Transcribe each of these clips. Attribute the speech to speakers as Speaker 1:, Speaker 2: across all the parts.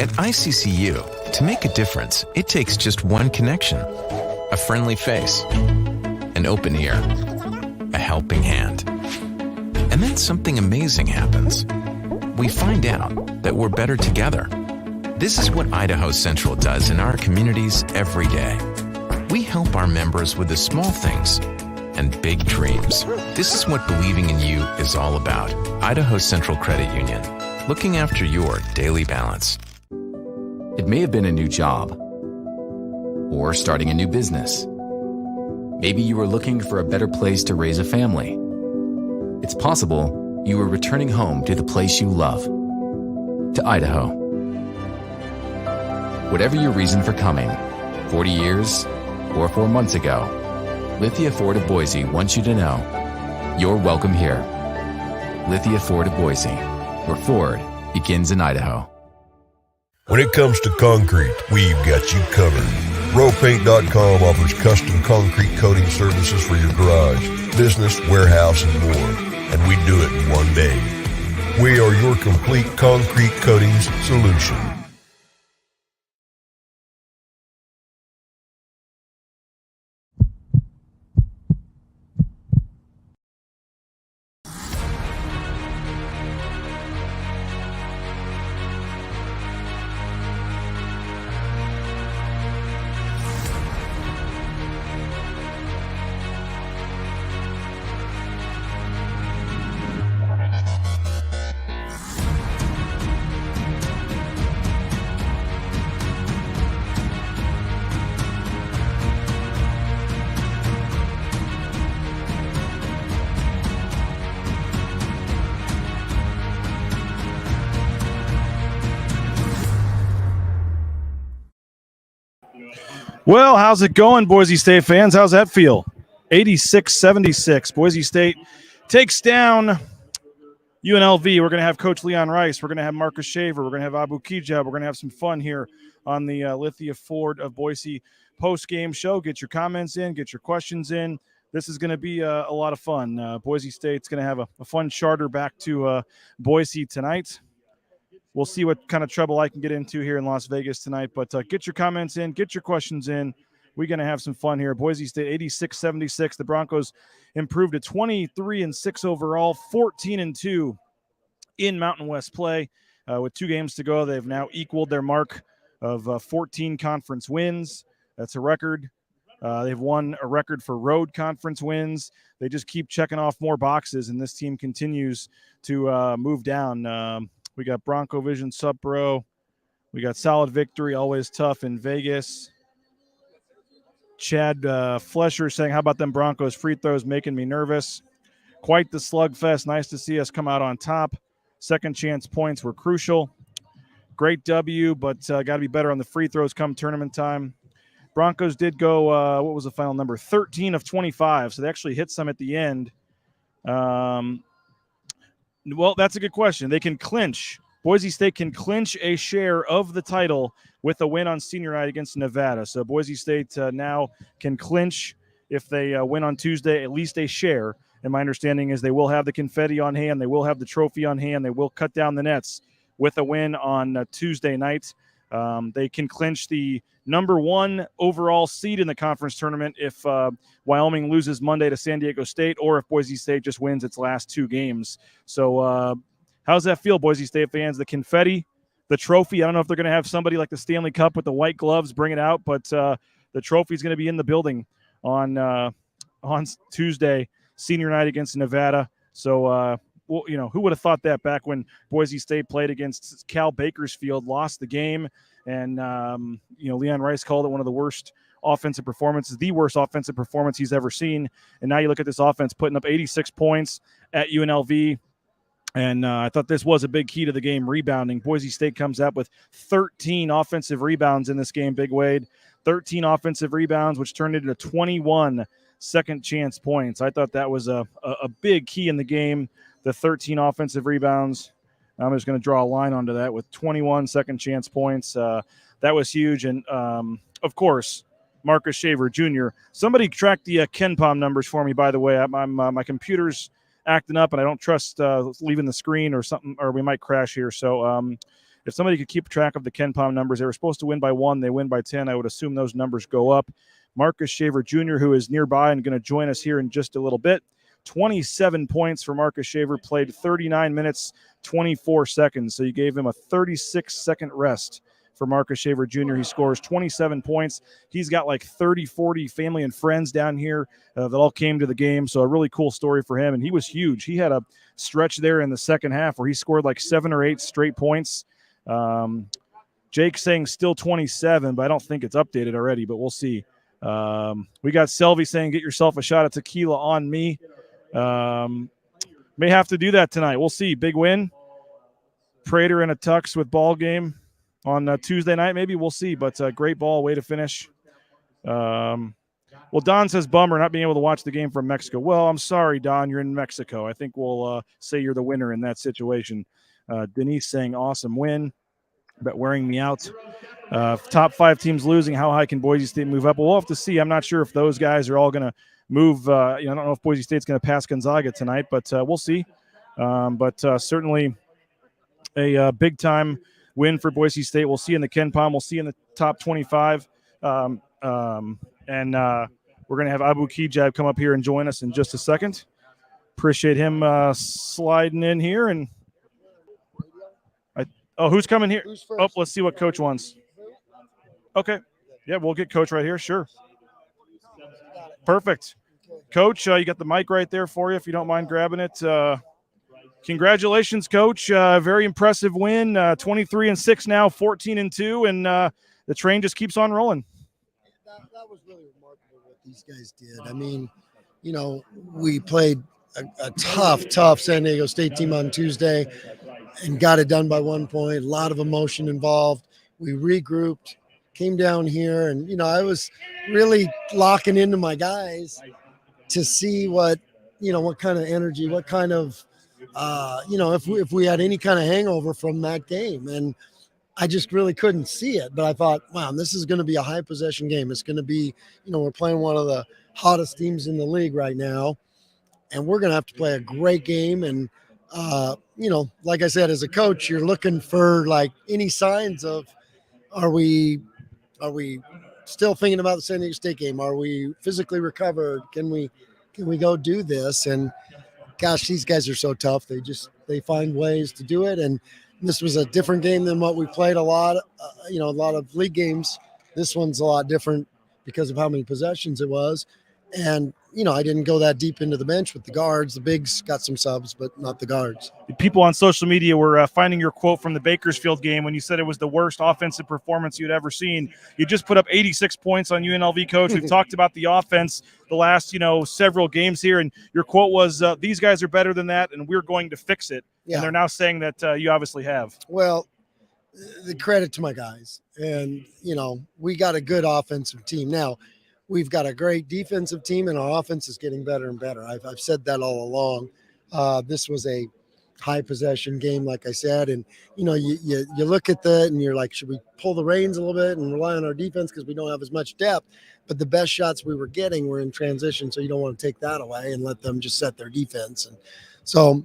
Speaker 1: At ICCU, to make a difference, it takes just one connection. A friendly face, an open ear, a helping hand. And then something amazing happens. We find out that we're better together. This is what Idaho Central does in our communities every day. We help our members with the small things and big dreams. This is what believing in you is all about. Idaho Central Credit Union, looking after your daily balance.
Speaker 2: It may have been a new job or starting a new business. Maybe you were looking for a better place to raise a family. It's possible you were returning home to the place you love, to Idaho. Whatever your reason for coming, 40 years or 4 months ago, Lithia Ford of Boise wants you to know you're welcome here. Lithia Ford of Boise, where Ford begins in Idaho.
Speaker 3: When it comes to concrete, we've got you covered. Rowpaint.com offers custom concrete coating services for your garage, business, warehouse, and more. And we do it in one day. We are your complete concrete coatings solution.
Speaker 4: Well, how's it going, Boise State fans? How's that feel? 86-76. Boise State takes down UNLV. We're going to have Coach Leon Rice. We're going to have Marcus Shaver. We're going to have Abu Kijab. We're going to have some fun here on the Lithia Ford of Boise post-game show. Get your comments in. Get your questions in. This is going to be a lot of fun. Boise State's going to have a fun charter back to Boise tonight. We'll see what kind of trouble I can get into here in Las Vegas tonight. But get your comments in. Get your questions in. We're going to have some fun here. Boise State 86-76. The Broncos improved to 23-6 overall, 14-2 in Mountain West play. With 2 games to go, they've now equaled their mark of 14 conference wins. That's a record. They've won a record for road conference wins. They just keep checking off more boxes, and this team continues to move down. We got Bronco Vision Sub Pro. We got Solid Victory, always tough in Vegas. Chad Flesher saying, how about them Broncos free throws making me nervous? Quite the slugfest. Nice to see us come out on top. Second chance points were crucial. Great W, but got to be better on the free throws come tournament time. Broncos did go, what was the final number? 13 of 25, so they actually hit some at the end. Well, that's a good question. They can clinch. Boise State can clinch a share of the title with a win on senior night against Nevada. So Boise State now can clinch if they win on Tuesday, at least a share. And my understanding is they will have the confetti on hand. They will have the trophy on hand. They will cut down the nets with a win on Tuesday night. They can clinch the number 1 overall seed in the conference tournament if Wyoming loses Monday to San Diego State, or if Boise State just wins its last 2 games. So how's that feel, Boise State fans? The confetti, the trophy. I don't know if they're going to have somebody like the Stanley Cup with the white gloves bring it out, but the trophy is going to be in the building on Tuesday, senior night against Nevada. So, well, you know, who would have thought that back when Boise State played against Cal Bakersfield, lost the game, and, you know, Leon Rice called it one of the worst offensive performances, the worst offensive performance he's ever seen. And now you look at this offense putting up 86 points at UNLV. And I thought this was a big key to the game, rebounding. Boise State comes up with 13 offensive rebounds in this game, Big Wade. 13 offensive rebounds, which turned into 21 second chance points. I thought that was a big key in the game, the 13 offensive rebounds. I'm just going to draw a line onto that with 21 second chance points. That was huge. And, of course, Marcus Shaver Jr. Somebody tracked the Ken Palm numbers for me, by the way. My computer's acting up, and I don't trust leaving the screen or something, or we might crash here. So if somebody could keep track of the Ken Palm numbers, they were supposed to win by 1. They win by 10. I would assume those numbers go up. Marcus Shaver Jr., who is nearby and going to join us here in just a little bit. 27 points for Marcus Shaver, played 39 minutes, 24 seconds. So you gave him a 36-second rest for Marcus Shaver Jr. He scores 27 points. He's got like 30, 40 family and friends down here that all came to the game. So a really cool story for him. And he was huge. He had a stretch there in the second half where he scored like 7 or 8 straight points. Jake saying still 27, but I don't think it's updated already, but we'll see. We got Selvey saying, get yourself a shot of tequila on me. May have to do that tonight. We'll see. Big win. Prater in a tux with ball game on Tuesday night. Maybe we'll see, but great ball, way to finish. Well, Don says, bummer not being able to watch the game from Mexico. Well, I'm sorry, Don, you're in Mexico. I think we'll say you're the winner in that situation. Denise saying, awesome win, but wearing me out. Top 5 teams losing. How high can Boise State move up? Well, we'll have to see. I'm not sure if those guys are all going to move. I don't know if Boise State's going to pass Gonzaga tonight, but we'll see. But certainly a big-time win for Boise State. We'll see in the Ken Palm. We'll see in the top 25. And we're going to have Abu Kijab come up here and join us in just a second. Appreciate him sliding in here. And who's coming here? Let's see what Coach wants. Okay. Yeah, we'll get Coach right here. Sure. Perfect. Coach, you got the mic right there for you if you don't mind grabbing it. Congratulations, Coach. Very impressive win. 23-6 now, 14-2, and the train just keeps on rolling.
Speaker 5: That was really remarkable what these guys did. I mean, we played a tough San Diego State team on Tuesday and got it done by 1 point. A lot of emotion involved. We regrouped, came down here, and, I was really locking into my guys to see what kind of energy, what kind of, if we had any kind of hangover from that game. And I just really couldn't see it. But I thought, wow, this is going to be a high possession game. It's going to be, we're playing one of the hottest teams in the league right now. And we're going to have to play a great game. And, like I said, as a coach, you're looking for like any signs of, are we still thinking about the San Diego State game? Are we physically recovered? Can we go do this? And gosh, these guys are so tough. They find ways to do it. And this was a different game than what we played a lot of league games. This one's a lot different because of how many possessions it was. And, I didn't go that deep into the bench with the guards. The bigs got some subs, but not the guards.
Speaker 4: People on social media were finding your quote from the Bakersfield game when you said it was the worst offensive performance you'd ever seen. You just put up 86 points on UNLV, Coach. We've talked about the offense the last, several games here, and your quote was, these guys are better than that, and we're going to fix it. Yeah. And they're now saying that you obviously have.
Speaker 5: Well, the credit to my guys. And, we got a good offensive team. Now, we've got a great defensive team, and our offense is getting better and better. I've said that all along. This was a high possession game, like I said, and you look at that and you're like, should we pull the reins a little bit and rely on our defense because we don't have as much depth? But the best shots we were getting were in transition, so you don't want to take that away and let them just set their defense. And so,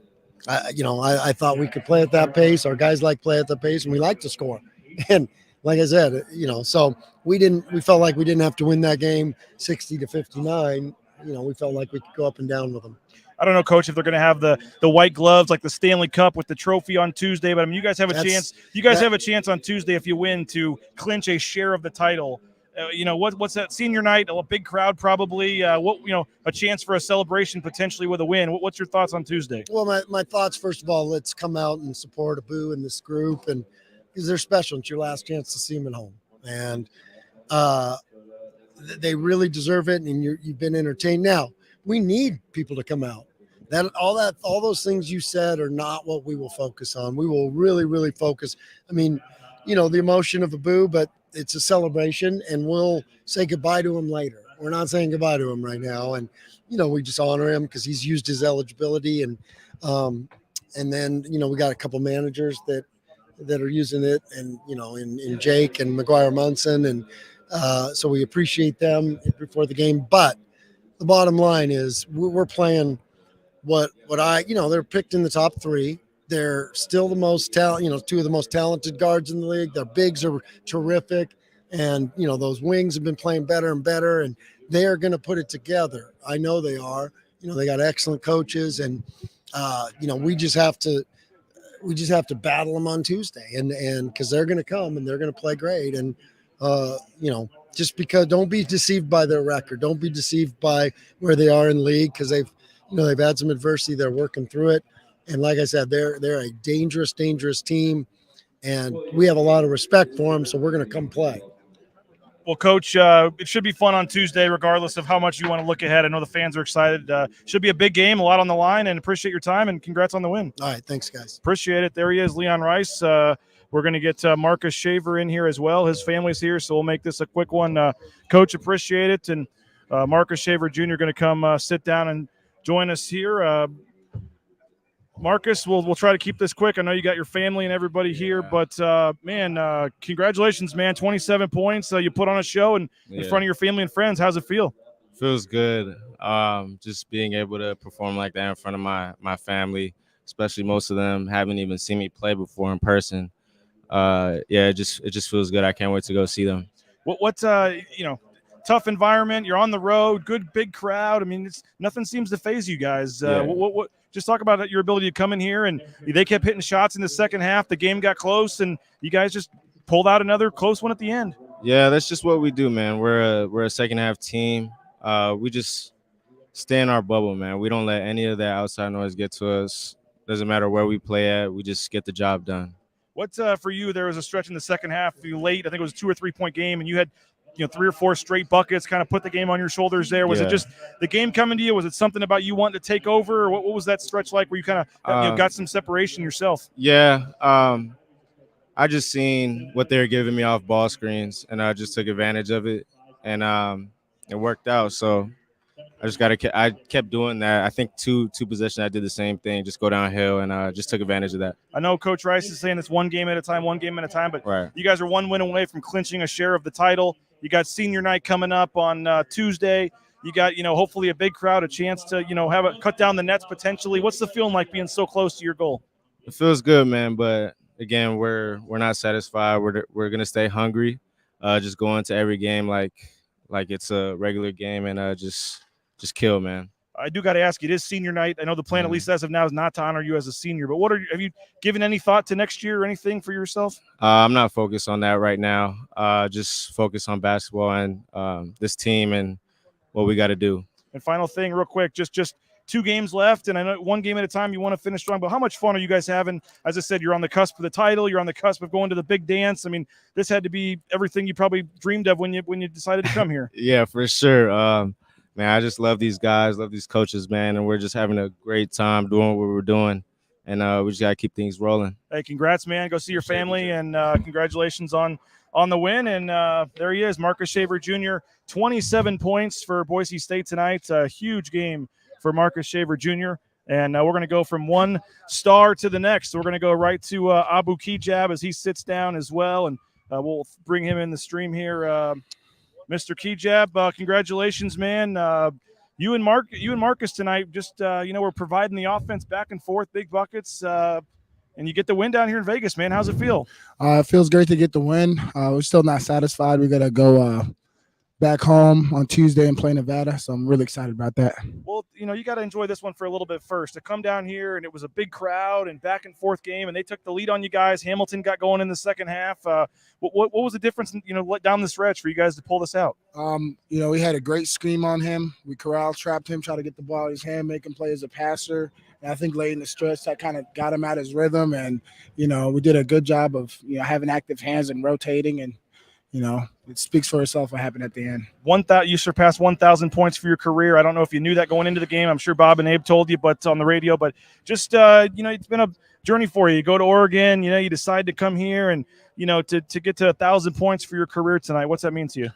Speaker 5: I thought we could play at that pace. Our guys play at the pace, and we like to score. And like I said, so we felt like we didn't have to win that game 60-59. We felt like we could go up and down with them.
Speaker 4: I don't know, Coach, if they're going to have the white gloves like the Stanley Cup with the trophy on Tuesday, but you guys have a chance. You guys have a chance on Tuesday if you win to clinch a share of the title. What's that? Senior night, a big crowd probably. A chance for a celebration potentially with a win. What's your thoughts on Tuesday?
Speaker 5: Well, my thoughts, first of all, let's come out and support Abu and this group, and because they're special. It's your last chance to see them at home, and they really deserve it. And you've been entertained. Now we need people to come out. All those things you said are not what we will focus on. We will really, really focus. I mean, the emotion of Abu, but it's a celebration, and we'll say goodbye to him later. We're not saying goodbye to him right now, and we just honor him because he's used his eligibility, and then we got a couple managers that are using it, and in Jake and McGuire Munson, and so we appreciate them before the game. But the bottom line is we're playing what they're picked in the top 3. They're still the most two of the most talented guards in the league. Their bigs are terrific. And, those wings have been playing better and better, and they are going to put it together. I know they are. They got excellent coaches, and, we just have to battle them on Tuesday, and because they're going to come and they're going to play great. And, just because don't be deceived by their record. Don't be deceived by where they are in league, because they've had some adversity. They're working through it. And like I said, they're a dangerous, dangerous team, and we have a lot of respect for them, so we're going to come play.
Speaker 4: Well, Coach, it should be fun on Tuesday, regardless of how much you want to look ahead. I know the fans are excited. Should be a big game, a lot on the line, and appreciate your time, and congrats on the win.
Speaker 5: All right, thanks, guys.
Speaker 4: Appreciate it. There he is, Leon Rice. We're going to get Marcus Shaver in here as well. His family's here, so we'll make this a quick one. Coach, appreciate it. And Marcus Shaver Jr. going to come sit down and join us here. Marcus, we'll try to keep this quick. I know you got your family and everybody here, but, congratulations, man. 27 points. You put on a show in front of your family and friends. How's it feel?
Speaker 6: Feels good. Just being able to perform like that in front of my family, especially most of them haven't even seen me play before in person. It just feels good. I can't wait to go see them.
Speaker 4: What's tough environment. You're on the road, good big crowd. I mean, nothing seems to phase you guys. What just talk about your ability to come in here, and they kept hitting shots in the second half. The game got close, and you guys just pulled out another close one at the end.
Speaker 6: Yeah, that's just what we do, man. We're a second half team. We just stay in our bubble, man. We don't let any of that outside noise get to us. Doesn't matter where we play at. We just get the job done.
Speaker 4: What's for you? There was a stretch in the second half, late. I think it was a 2 or 3 point game, and you had 3 or 4 straight buckets, kind of put the game on your shoulders there. Was it just the game coming to you? Was it something about you wanting to take over? Or what was that stretch like where you kind of got some separation yourself?
Speaker 6: Yeah. I just seen what they were giving me off ball screens, and I just took advantage of it, and it worked out. So I kept doing that. I think two possessions I did the same thing, just go downhill, and just took advantage of that. I
Speaker 4: know Coach Rice is saying it's one game at a time, but right. You guys are one win away from clinching a share of the title. You got senior night coming up on Tuesday. You got, hopefully a big crowd, a chance to, have a cut down the nets potentially. What's the feeling like being so close to your goal?
Speaker 6: It feels good, man. But again, we're not satisfied. We're gonna stay hungry. Just go into every game like it's a regular game, and just kill, man.
Speaker 4: I do got to ask you, it is senior night. I know the plan, at least as of now, is not to honor you as a senior. But have you given any thought to next year or anything for yourself?
Speaker 6: I'm not focused on that right now. Just focus on basketball and this team and what we got to do.
Speaker 4: And final thing, real quick, just 2 games left, and I know one game at a time you want to finish strong. But how much fun are you guys having? As I said, you're on the cusp of the title. You're on the cusp of going to the big dance. I mean, this had to be everything you probably dreamed of when you decided to come here.
Speaker 6: Yeah, for sure. Man, I just love these guys, love these coaches, man, and we're just having a great time doing what we're doing, and we just got to keep things rolling.
Speaker 4: Hey, congrats, man. Go see your family, and congratulations on the win. And there he is, Marcus Shaver Jr., 27 points for Boise State tonight. A huge game for Marcus Shaver Jr., and we're going to go from one star to the next. So we're going to go right to Abu Kijab as he sits down as well, and we'll bring him in the stream here. Mr. Kijab, congratulations, man. You and Marcus tonight, just we're providing the offense back and forth, big buckets, and you get the win down here in Vegas, man. How's it feel?
Speaker 7: It feels great to get the win. We're still not satisfied. We got to go back home on Tuesday and play Nevada, so I'm really excited about that.
Speaker 4: Well, you got to enjoy this one for a little bit first. To come down here, and it was a big crowd and back and forth game, and they took the lead on you guys. Hamilton got going in the second half. What was the difference, down the stretch for you guys to pull this out?
Speaker 7: We had a great scheme on him. We trapped him, tried to get the ball in his hand, make him play as a passer. And I think late in the stretch, that kind of got him out his rhythm. And, we did a good job of, having active hands and rotating. And, it speaks for itself what happened at the end.
Speaker 4: You surpassed 1,000 points for your career. I don't know if you knew that going into the game. I'm sure Bob and Abe told you, but on the radio. But just, it's been a journey for you. You go to Oregon, you decide to come here and, to get to 1,000 points for your career tonight. What's that mean to you?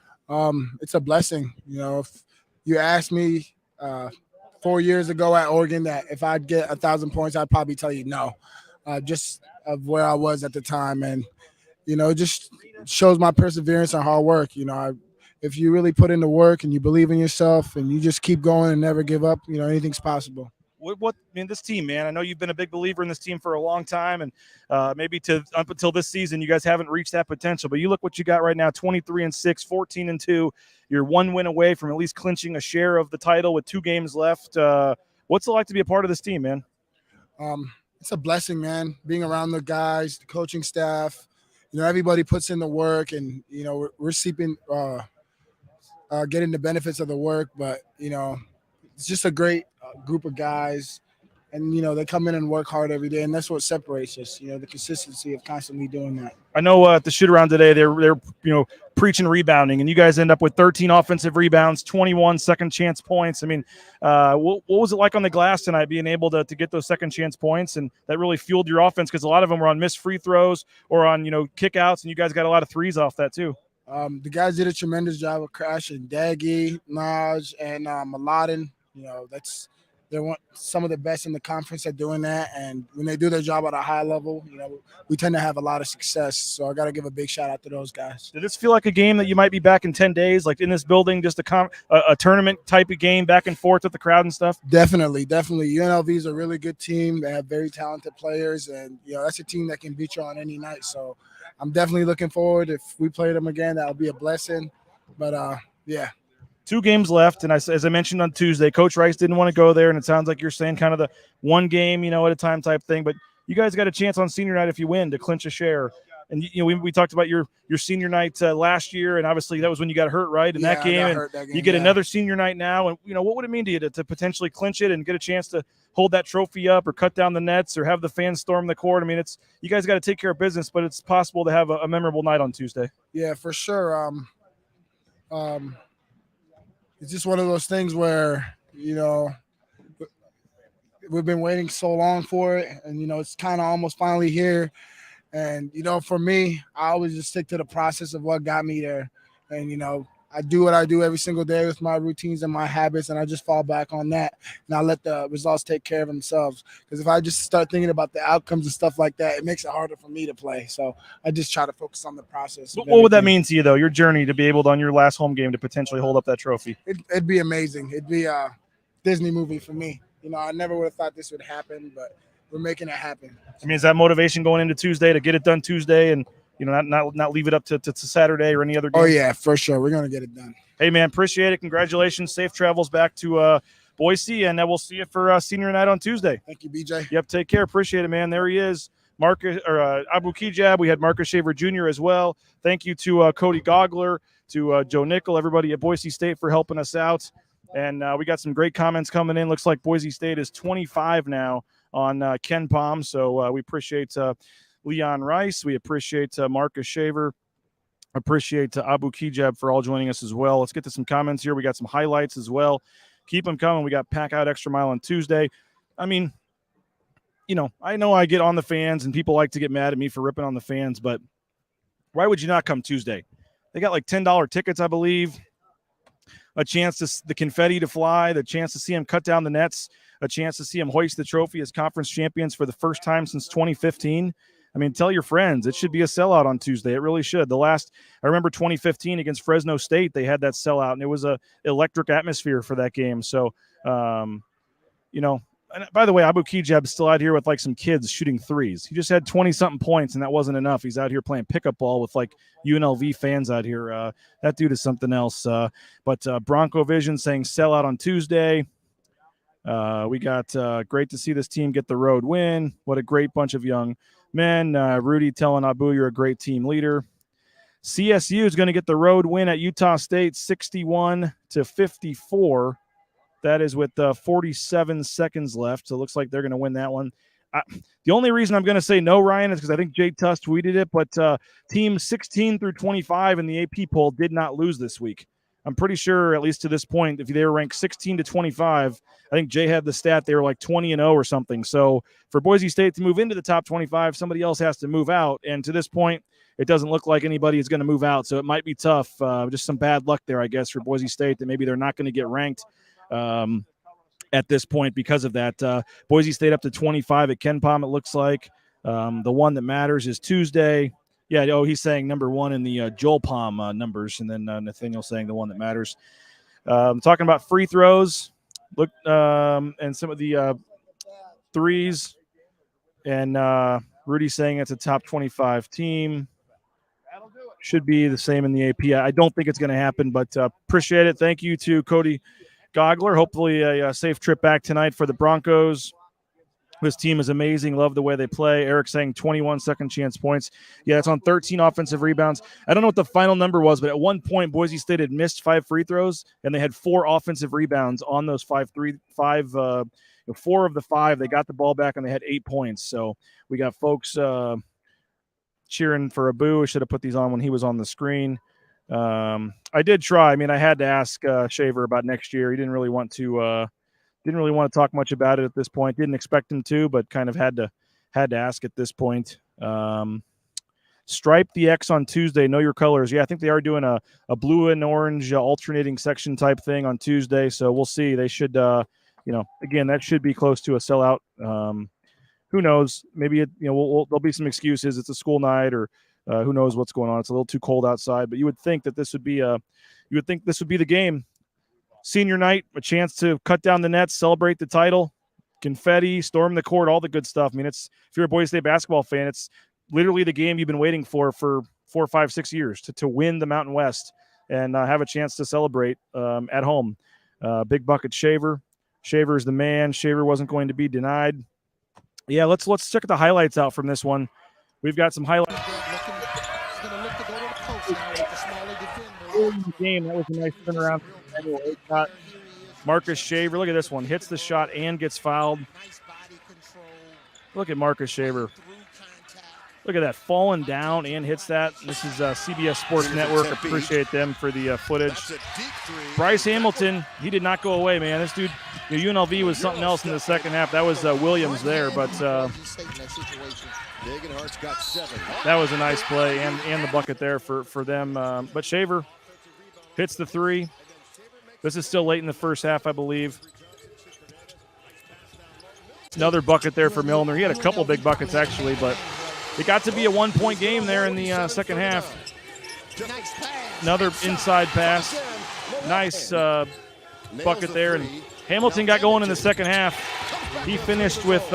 Speaker 7: It's a blessing. If you asked me 4 years ago at Oregon that if I'd get 1,000 points, I'd probably tell you no, just of where I was at the time. And, it just shows my perseverance and hard work. If you really put in the work and you believe in yourself and you just keep going and never give up, anything's possible.
Speaker 4: what I mean, this team, man, I know you've been a big believer in this team for a long time, and maybe up until this season, you guys haven't reached that potential. But you look what you got right now: 23-6, 14-2. You're one win away from at least clinching a share of the title with 2 games left. What's it like to be a part of this team, man?
Speaker 7: It's a blessing, man. Being around the guys, the coaching staff, everybody puts in the work, and we're seeping, getting the benefits of the work. But it's just a great group of guys, and they come in and work hard every day, and that's what separates us. The consistency of constantly doing that.
Speaker 4: I know at the shoot around today, they're preaching rebounding, and you guys end up with 13 offensive rebounds, 21 second chance points. I mean, what was it like on the glass tonight, being able to get those second chance points, and that really fueled your offense, because a lot of them were on missed free throws or on kickouts, and you guys got a lot of threes off that too.
Speaker 7: The guys did a tremendous job of crashing Daggy, Naj, and Maladin. They're some of the best in the conference at doing that, and when they do their job at a high level, we tend to have a lot of success. So I got to give a big shout out to those guys.
Speaker 4: Did this feel like a game that you might be back in 10 days, like in this building, just a tournament type of game, back and forth with the crowd and stuff?
Speaker 7: Definitely. UNLV is a really good team. They have very talented players, and that's a team that can beat you on any night. So I'm definitely looking forward. If we play them again, that'll be a blessing. But yeah.
Speaker 4: 2 games left, and as I mentioned on Tuesday, Coach Rice didn't want to go there, and it sounds like you're saying kind of the one game, at a time type thing. But you guys got a chance on senior night if you win to clinch a share. And we talked about your senior night last year, and obviously that was when you got hurt, right? In that game, you get another senior night now, and what would it mean to you to potentially clinch it and get a chance to hold that trophy up, or cut down the nets, or have the fans storm the court? I mean, you guys got to take care of business, but it's possible to have a memorable night on Tuesday.
Speaker 7: Yeah, for sure. It's just one of those things where, we've been waiting so long for it, and, it's kind of almost finally here. And, for me, I always just stick to the process of what got me there. And, I do what I do every single day with my routines and my habits, and I just fall back on that, and I let the results take care of themselves. Because if I just start thinking about the outcomes and stuff like that, it makes it harder for me to play. So I just try to focus on the process.
Speaker 4: What would that mean to you, though, your journey to be able to, on your last home game, to potentially hold up that trophy?
Speaker 7: It'd be amazing. It'd be a Disney movie for me. I never would have thought this would happen, but we're making it happen.
Speaker 4: I mean, is that motivation going into Tuesday to get it done Tuesday and not leave it up to Saturday or any other game?
Speaker 7: Oh, yeah, for sure. We're going to get it done.
Speaker 4: Hey, man, appreciate it. Congratulations. Safe travels back to Boise, and we'll see you for senior night on Tuesday.
Speaker 7: Thank you, BJ.
Speaker 4: Yep, take care. Appreciate it, man. There he is, Marcus Abu Kijab. We had Marcus Shaver Jr. as well. Thank you to Cody Gogler, to Joe Nickel, everybody at Boise State for helping us out. And we got some great comments coming in. Looks like Boise State is 25 now on Ken Palm. So we appreciate Leon Rice. We appreciate Marcus Shaver. Appreciate Abu Kijab for all joining us as well. Let's get to some comments here. We got some highlights as well. Keep them coming. We got Pack Out Extra Mile on Tuesday. I mean, I know I get on the fans, and people like to get mad at me for ripping on the fans, but why would you not come Tuesday? They got like $10 tickets, I believe. A chance to the confetti to fly, the chance to see them cut down the nets, a chance to see them hoist the trophy as conference champions for the first time since 2015. I mean, tell your friends. It should be a sellout on Tuesday. It really should. I remember 2015 against Fresno State, they had that sellout, and it was a electric atmosphere for that game. So, and by the way, Abu Kijab's still out here with like some kids shooting threes. He just had 20-something points, and that wasn't enough. He's out here playing pickup ball with like UNLV fans out here. That dude is something else. But Bronco Vision saying sellout on Tuesday. We got great to see this team get the road win. What a great bunch of young men. Rudy telling Abu, you're a great team leader. CSU is going to get the road win at Utah State, 61-54. That is with 47 seconds left. So it looks like they're going to win that one. The only reason I'm going to say no, Ryan, is because I think Jay Tuss tweeted it, but teams 16 through 25 in the AP poll did not lose this week. I'm pretty sure, at least to this point, if they were ranked 16 to 25, I think Jay had the stat they were like 20-0 or something. So for Boise State to move into the top 25, somebody else has to move out. And to this point, it doesn't look like anybody is going to move out. So it might be tough. Just some bad luck there, I guess, for Boise State, that maybe they're not going to get ranked at this point because of that. Boise State up to 25 at Ken Palm, it looks like. The one that matters is Tuesday. Yeah, he's saying number one in the Joel Palm numbers, and then Nathaniel saying the one that matters. Talking about free throws, look, and some of the threes. And Rudy's saying it's a top 25 team. Should be the same in the AP. I don't think it's going to happen, but appreciate it. Thank you to Cody Gogler. Hopefully a safe trip back tonight for the Broncos. This team is amazing. Love the way they play. Eric saying 21 second chance points. Yeah, it's on 13 offensive rebounds. I don't know what the final number was, but at one point, Boise State had missed 5 free throws, and they had 4 offensive rebounds on those 4 of the 5. They got the ball back, and they had 8 points. So we got folks cheering for Abu. I should have put these on when he was on the screen. I did try. I mean, I had to ask Shaver about next year. He didn't really want to talk much about it at this point. Didn't expect him to, but kind of had to ask at this point. Stripe the X on Tuesday. Know your colors. Yeah, I think they are doing a blue and orange alternating section type thing on Tuesday. So we'll see. They should, again, that should be close to a sellout. Who knows? Maybe there'll be some excuses. It's a school night, or who knows what's going on. It's a little too cold outside. But you would think that this would be the game. Senior night, a chance to cut down the nets, celebrate the title, confetti, storm the court, all the good stuff. I mean, if you're a Boise State basketball fan, it's literally the game you've been waiting for 4, 5, 6 years to win the Mountain West and have a chance to celebrate at home. Big bucket Shaver. Shaver is the man. Shaver wasn't going to be denied. Yeah, let's check the highlights out from this one. We've got some highlights. Game, that was a nice turnaround. Marcus Shaver, look at this one. Hits the shot and gets fouled. Look at Marcus Shaver. Look at that, falling down and hits that. This is CBS Sports Network. Appreciate them for the footage. Bryce Hamilton, he did not go away, man. This dude, UNLV was something else in the second half. That was Williams there, but that was a nice play and the bucket there for them. But Shaver hits the 3. This is still late in the first half, I believe. Another bucket there for Milner. He had a couple big buckets, actually, but it got to be a 1-point game there in the second half. Another inside pass. Nice bucket there. And Hamilton got going in the second half. He finished with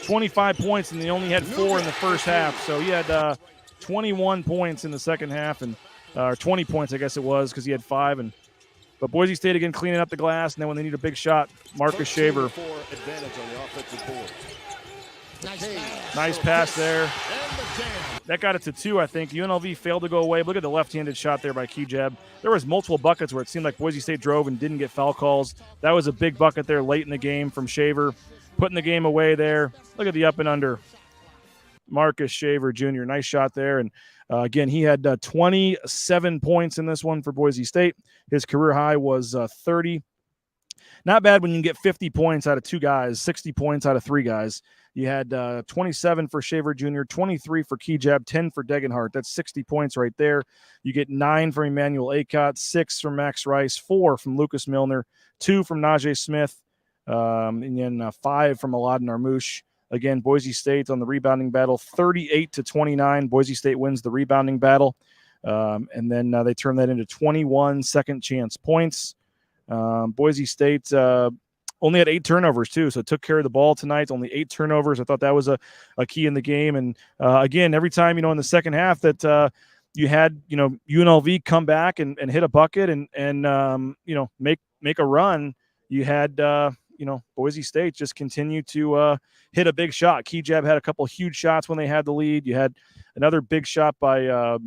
Speaker 4: 25 points, and he only had 4 in the first half. So he had 21 points in the second half, and 20 points, I guess it was, because he had 5. But Boise State again cleaning up the glass, and then when they need a big shot, Marcus Shaver. Nice pass there. That got it to 2, I think. UNLV failed to go away. Look at the left-handed shot there by Kijab. There was multiple buckets where it seemed like Boise State drove and didn't get foul calls. That was a big bucket there late in the game from Shaver, putting the game away there. Look at the up and under. Marcus Shaver Jr., nice shot there. And again, he had 27 points in this one for Boise State. His career high was 30. Not bad when you can get 50 points out of 2 guys, 60 points out of 3 guys. You had 27 for Shaver Jr., 23 for Kijab, 10 for Degenhart. That's 60 points right there. You get 9 from Emmanuel Acott, 6 from Max Rice, 4 from Lucas Milner, 2 from Najee Smith, and then 5 from Aladdin Armouche. Again, Boise State on the rebounding battle, 38-29. Boise State wins the rebounding battle. And then they turn that into 21 second chance points. Boise State only had 8 turnovers, too, so took care of the ball tonight. Only 8 turnovers. I thought that was a key in the game. And, again, every time, in the second half that you had, UNLV come back and hit a bucket and make a run, you had, Boise State just continue to hit a big shot. Kijab had a couple huge shots when they had the lead. You had another big shot by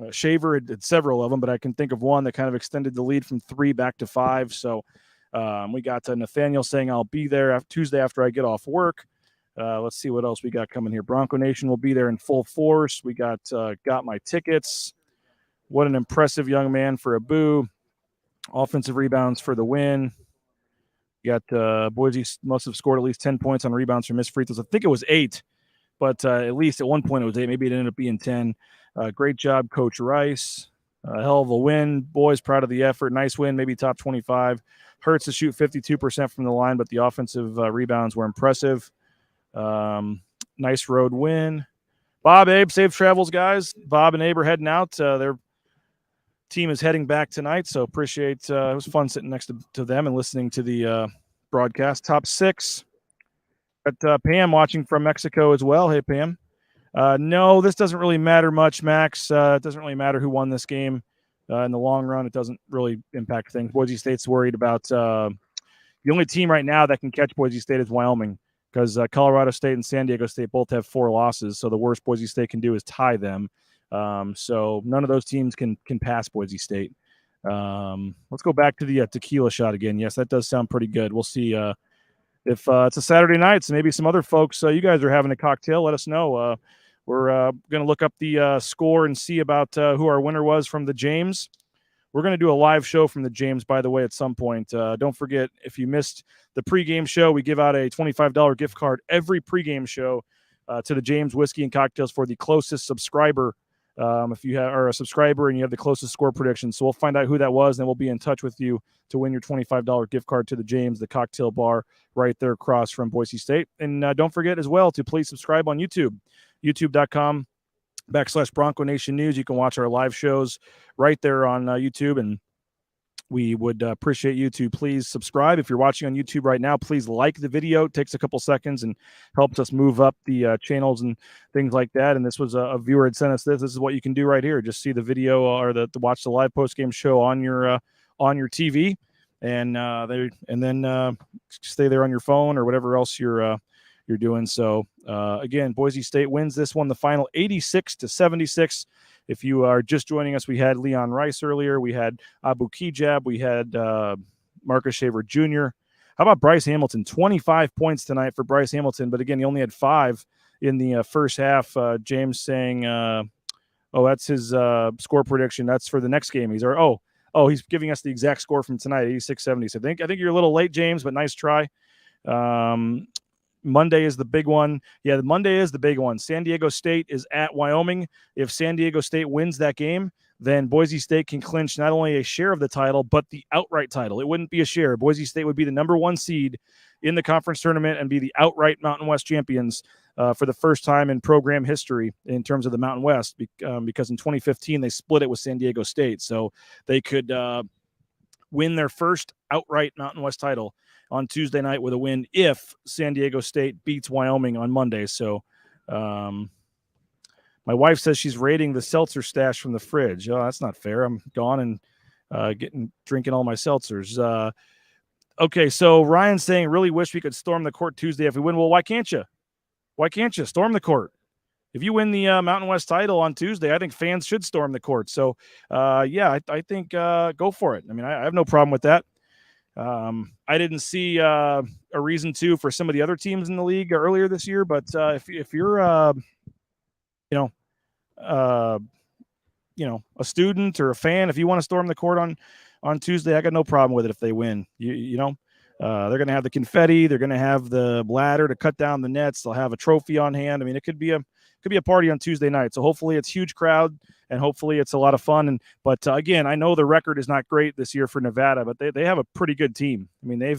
Speaker 4: Shaver, did several of them, but I can think of one that kind of extended the lead from 3 back to 5. So we got Nathaniel saying I'll be there Tuesday after I get off work. Let's see what else we got coming here. Bronco Nation will be there in full force. We got my tickets. What an impressive young man for Abu. Offensive rebounds for the win. You got Boise must have scored at least 10 points on rebounds from missed free throws. I think it was 8, but at least at one point it was 8. Maybe it ended up being 10. Great job, Coach Rice. Hell of a win. Boys, proud of the effort. Nice win, maybe top 25. Hurts to shoot 52% from the line, but the offensive rebounds were impressive. Nice road win. Bob, Abe, safe travels, guys. Bob and Abe are heading out. Their team is heading back tonight, so appreciate it was fun sitting next to them and listening to the broadcast. Top 6. Got Pam watching from Mexico as well. Hey, Pam. No, this doesn't really matter much, Max. It doesn't really matter who won this game in the long run. It doesn't really impact things. Boise State's worried about the only team right now that can catch Boise State is Wyoming, because Colorado State and San Diego State both have 4 losses. So the worst Boise State can do is tie them. So none of those teams can pass Boise State. Let's go back to the tequila shot again. Yes, that does sound pretty good. We'll see if it's a Saturday night, so maybe some other folks, you guys are having a cocktail, let us know. We're going to look up the score and see about who our winner was from the James. We're going to do a live show from the James, by the way, at some point. Don't forget, if you missed the pregame show, we give out a $25 gift card every pregame show to the James Whiskey and Cocktails for the closest subscriber. If you are a subscriber and you have the closest score prediction. So we'll find out who that was, and we'll be in touch with you to win your $25 gift card to the James, the cocktail bar right there across from Boise State. And don't forget as well to please subscribe on YouTube, youtube.com/Bronco Nation News. You can watch our live shows right there on YouTube, and we would appreciate you to please subscribe. If you're watching on YouTube right now, please like the video. It takes a couple seconds and helps us move up the channels and things like that. And this was a viewer had sent us this. This is what you can do right here. Just see the video or watch the live post-game show on your TV, and then stay there on your phone or whatever else you're doing. So again, Boise State wins this one, the final 86-76. If you are just joining us, we had Leon Rice earlier. We had Abu Kijab. We had Marcus Shaver Jr. How about Bryce Hamilton? 25 points tonight for Bryce Hamilton. But again, he only had 5 in the first half. James saying, that's his score prediction. That's for the next game. He's giving us the exact score from tonight, 86-70. So I think you're a little late, James, but nice try. Monday is the big one. Yeah, Monday is the big one. San Diego State is at Wyoming. If San Diego State wins that game, then Boise State can clinch not only a share of the title, but the outright title. It wouldn't be a share. Boise State would be the number 1 seed in the conference tournament and be the outright Mountain West champions for the first time in program history in terms of the Mountain West, because in 2015 they split it with San Diego State. So they could win their first outright Mountain West title on Tuesday night with a win if San Diego State beats Wyoming on Monday. So my wife says she's raiding the seltzer stash from the fridge. Oh, that's not fair. I'm gone and drinking all my seltzers. Okay, so Ryan's saying, really wish we could storm the court Tuesday if we win. Well, why can't you? Why can't you storm the court? If you win the Mountain West title on Tuesday, I think fans should storm the court. So, I think go for it. I mean, I have no problem with that. I didn't see a reason to for some of the other teams in the league earlier this year, but if you're a student or a fan, if you want to storm the court on Tuesday, I got no problem with it if they win. They're going to have the confetti, they're going to have the ladder to cut down the nets, they'll have a trophy on hand. I mean, it could be a party on Tuesday night. So hopefully it's huge crowd and hopefully it's a lot of fun. But again, I know the record is not great this year for Nevada, but they have a pretty good team. I mean, they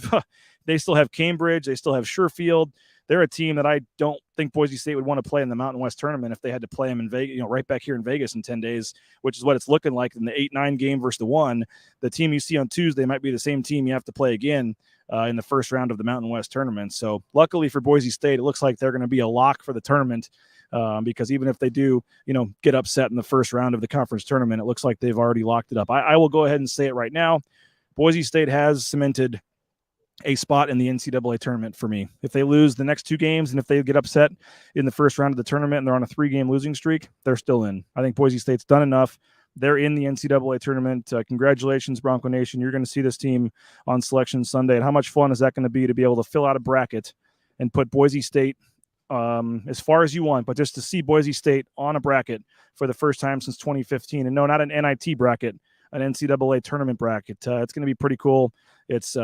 Speaker 4: still have Cambridge, they still have Sherfield. They're a team that I don't think Boise State would want to play in the Mountain West tournament if they had to play them in Vegas, right back here in Vegas in 10 days, which is what it's looking like in the 8-9 game versus the 1. The team you see on Tuesday might be the same team you have to play again in the first round of the Mountain West tournament. So luckily for Boise State, it looks like they're going to be a lock for the tournament. Because even if they do, get upset in the first round of the conference tournament, it looks like they've already locked it up. I will go ahead and say it right now. Boise State has cemented a spot in the NCAA tournament for me. If they lose the next 2 games and if they get upset in the first round of the tournament and they're on a 3-game losing streak, they're still in. I think Boise State's done enough. They're in the NCAA tournament. Congratulations, Bronco Nation. You're going to see this team on Selection Sunday. And how much fun is that going to be be able to fill out a bracket and put Boise State as far as you want, but just to see Boise State on a bracket for the first time since 2015. And no, not an NIT bracket, an NCAA tournament bracket. It's going to be pretty cool. It's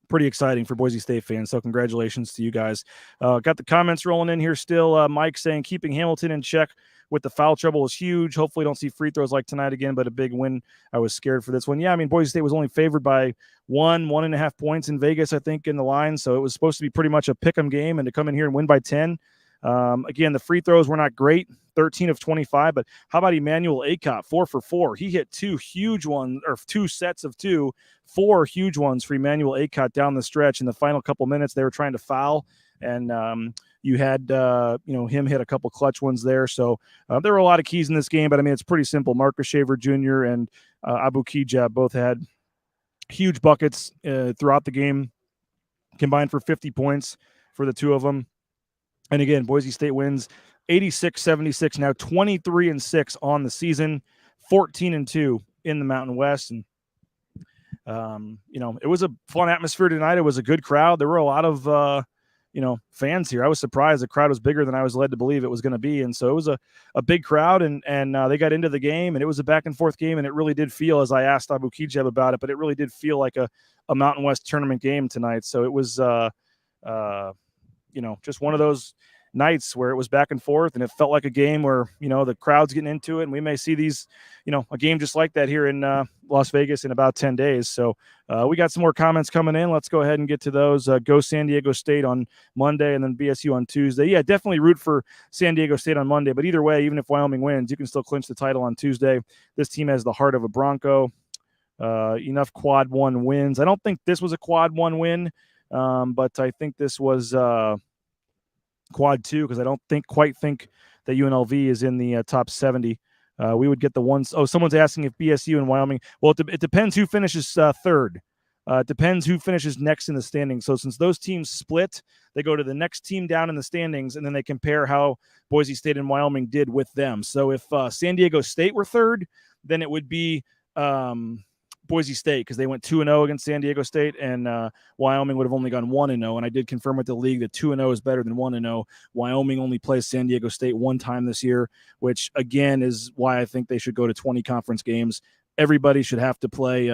Speaker 4: pretty exciting for Boise State fans. So congratulations to you guys. Got the comments rolling in here still. Mike saying keeping Hamilton in check with the foul trouble is huge. Hopefully don't see free throws like tonight again, but a big win. I was scared for this one. Yeah, I mean, Boise State was only favored by 1.5 points in Vegas, I think, in the line. So it was supposed to be pretty much a pick'em game, and to come in here and win by 10. Again, the free throws were not great, 13 of 25, but how about Emmanuel Acott, 4 for 4? He hit 2 huge ones, or 2 sets of 2, 4 huge ones for Emmanuel Acott down the stretch. In the final couple minutes, they were trying to foul, and you had him hit a couple clutch ones there. So there were a lot of keys in this game, but I mean it's pretty simple. Marcus Shaver Jr. and Abu Kijab both had huge buckets throughout the game, combined for 50 points for the two of them. And again, Boise State wins 86-76, now 23-6 on the season, 14-2 in the Mountain West. And it was a fun atmosphere tonight. It was a good crowd. There were a lot of fans here. I was surprised the crowd was bigger than I was led to believe it was going to be. And so it was a big crowd, and they got into the game, and it was a back and forth game. And it really did feel, as I asked Abu Kijab about it, but it really did feel like a Mountain West tournament game tonight. So it was, just one of those nights where it was back and forth, and it felt like a game where, the crowd's getting into it. And we may see these, a game just like that here in Las Vegas in about 10 days. So we got some more comments coming in. Let's go ahead and get to those. Go San Diego State on Monday and then BSU on Tuesday. Yeah, definitely root for San Diego State on Monday. But either way, even if Wyoming wins, you can still clinch the title on Tuesday. This team has the heart of a Bronco. Enough quad one wins. I don't think this was a quad one win, but I think this was quad two, because I don't quite think that UNLV is in the top 70. We would get the ones. Oh, someone's asking if BSU and Wyoming. Well, it depends who finishes third. It depends who finishes next in the standings. So since those teams split, they go to the next team down in the standings, and then they compare how Boise State and Wyoming did with them. So if San Diego State were third, then it would be Boise State, because they went 2-0 against San Diego State, and Wyoming would have only gone 1-0. And I did confirm with the league that 2-0 is better than 1-0. Wyoming only plays San Diego State one time this year, which again is why I think they should go to 20 conference games. Everybody should have to play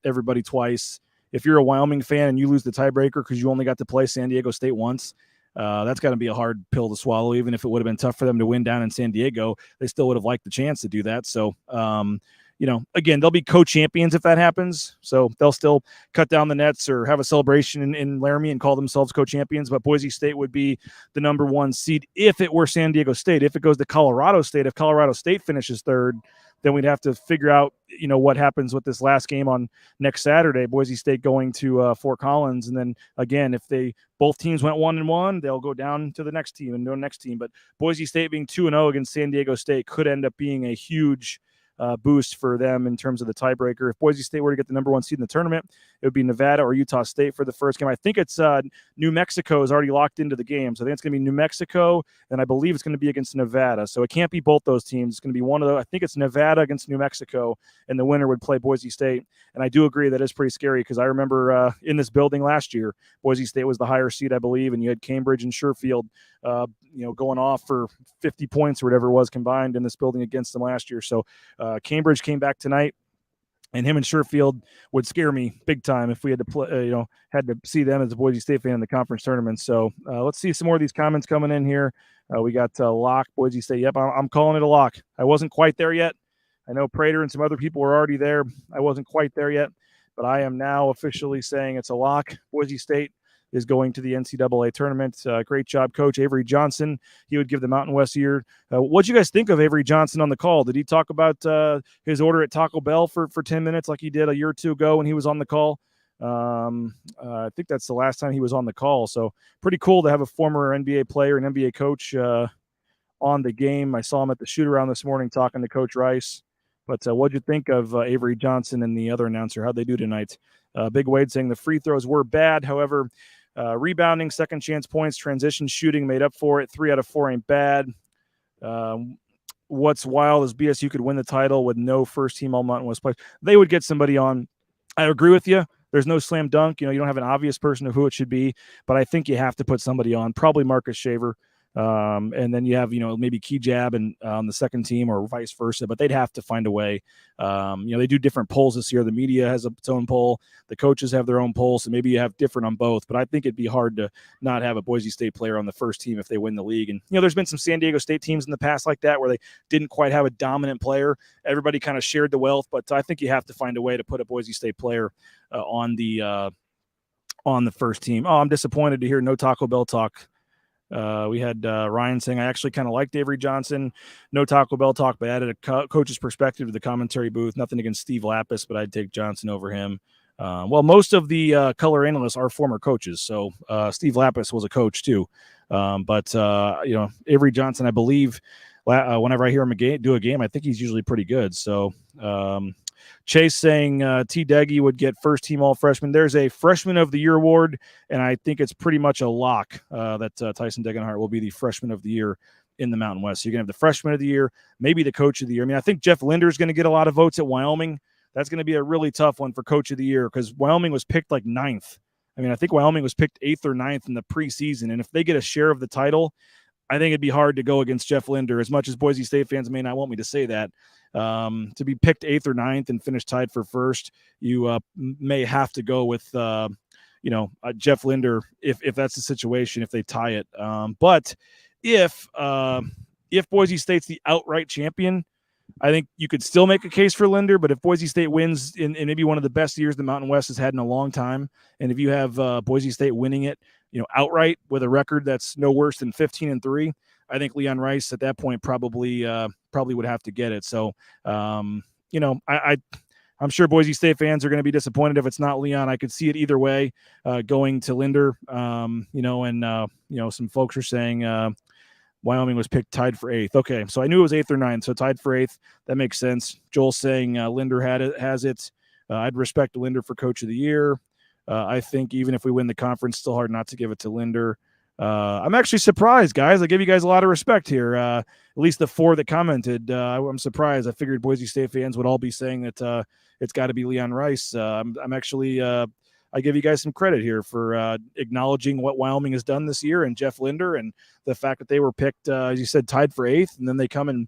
Speaker 4: everybody twice. If you're a Wyoming fan and you lose the tiebreaker because you only got to play San Diego State once, that's got to be a hard pill to swallow. Even if it would have been tough for them to win down in San Diego, they still would have liked the chance to do that. So, again, they'll be co-champions if that happens. So they'll still cut down the nets or have a celebration in Laramie and call themselves co-champions. But Boise State would be the number one seed if it were San Diego State. If it goes to Colorado State, if Colorado State finishes third, then we'd have to figure out, what happens with this last game on next Saturday. Boise State going to Fort Collins. And then again, if both teams went 1-1, they'll go down to the next team and the next team. But Boise State being 2-0 against San Diego State could end up being a huge boost for them in terms of the tiebreaker. If Boise State were to get the number one seed in the tournament, it would be Nevada or Utah State for the first game. I think it's New Mexico is already locked into the game. So I think it's going to be New Mexico, and I believe it's going to be against Nevada. So it can't be both those teams. It's going to be one of those. I think it's Nevada against New Mexico, and the winner would play Boise State. And I do agree that is pretty scary, because I remember in this building last year, Boise State was the higher seed, I believe, and you had Cambridge and Sherfield going off for 50 points or whatever it was combined in this building against them last year. So Cambridge came back tonight, and him and Sherfield would scare me big time if we had to play, had to see them as a Boise State fan in the conference tournament. So let's see some more of these comments coming in here. We got lock Boise State. Yep, I'm calling it a lock. I wasn't quite there yet. I know Prater and some other people were already there. I wasn't quite there yet, but I am now officially saying it's a lock. Boise State is going to the NCAA tournament. Great job, Coach Avery Johnson. He would give the Mountain West year. What'd you guys think of Avery Johnson on the call? Did he talk about his order at Taco Bell for 10 minutes like he did a year or two ago when he was on the call? I think that's the last time he was on the call. So pretty cool to have a former NBA player and NBA coach on the game. I saw him at the shoot-around this morning talking to Coach Rice. But what'd you think of Avery Johnson and the other announcer? How'd they do tonight? Big Wade saying the free throws were bad. However, rebounding, second chance points, transition shooting made up for it. 3 out of 4 ain't bad. What's wild is BSU could win the title with no first-team All-Mountain West players. They would get somebody on. I agree with you. There's no slam dunk. You don't have an obvious person of who it should be, but I think you have to put somebody on, probably Marcus Shaver. And then you have, maybe Kijab and on the second team or vice versa, but they'd have to find a way. They do different polls this year. The media has its own poll. The coaches have their own poll. So maybe you have different on both, but I think it'd be hard to not have a Boise State player on the first team if they win the league. And, there's been some San Diego State teams in the past like that, where they didn't quite have a dominant player. Everybody kind of shared the wealth, but I think you have to find a way to put a Boise State player on the first team. Oh, I'm disappointed to hear no Taco Bell talk. We had Ryan saying, I actually kind of liked Avery Johnson. No Taco Bell talk, but added a coach's perspective to the commentary booth. Nothing against Steve Lapis, but I'd take Johnson over him. Well, most of the color analysts are former coaches. So Steve Lapis was a coach too. But Avery Johnson, I believe, whenever I hear him do a game, I think he's usually pretty good. So Chase saying T. Deggy would get first team all freshman. There's a freshman of the year award, and I think it's pretty much a lock that Tyson Degenhart will be the freshman of the year in the Mountain West. So you're going to have the freshman of the year, maybe the coach of the year. I mean, I think Jeff Linder is going to get a lot of votes at Wyoming. That's going to be a really tough one for coach of the year because Wyoming was picked like 9th. I mean, I think Wyoming was picked 8th or 9th in the preseason. And if they get a share of the title, I think it'd be hard to go against Jeff Linder, as much as Boise State fans may not want me to say that. To be picked 8th or 9th and finish tied for first, you may have to go with, Jeff Linder if that's the situation, if they tie it. But if Boise State's the outright champion, I think you could still make a case for Linder, but if Boise State wins in maybe one of the best years the Mountain West has had in a long time, and if you have Boise State winning it, outright with a record that's no worse than 15-3, I think Leon Rice at that point probably would have to get it. So, I'm sure Boise State fans are going to be disappointed if it's not Leon. I could see it either way, going to Linder. Some folks are saying Wyoming was picked tied for 8th. Okay, so I knew it was 8th or 9th, so tied for 8th. That makes sense. Joel saying Linder has it. I'd respect Linder for coach of the year. I think even if we win the conference, still hard not to give it to Linder. I'm actually surprised, guys. I give you guys a lot of respect here. At least the 4 that commented. I'm surprised. I figured Boise State fans would all be saying that it's got to be Leon Rice. I'm actually I give you guys some credit here for acknowledging what Wyoming has done this year and Jeff Linder and the fact that they were picked, as you said, tied for 8th, and then they come and,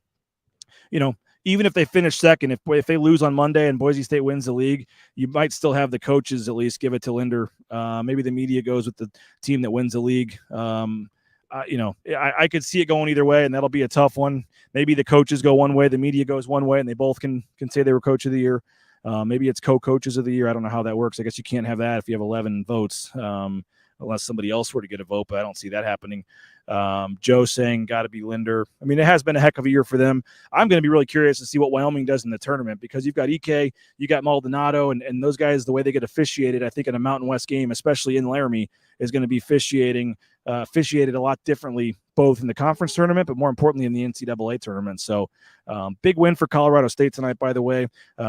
Speaker 4: even if they finish second, if they lose on Monday and Boise State wins the league, you might still have the coaches at least give it to Linder. Maybe the media goes with the team that wins the league. I could see it going either way, and that'll be a tough one. Maybe the coaches go one way, the media goes one way, and they both can say they were coach of the year. Maybe it's co-coaches of the year. I don't know how that works. I guess you can't have that if you have 11 votes, unless somebody else were to get a vote, but I don't see that happening. Joe saying got to be Linder. I mean, it has been a heck of a year for them. I'm going to be really curious to see what Wyoming does in the tournament because you've got Ike, you got Maldonado, and those guys, the way they get officiated, I think in a Mountain West game, especially in Laramie, is going to be officiated a lot differently, both in the conference tournament, but more importantly in the NCAA tournament. So big win for Colorado State tonight, by the way.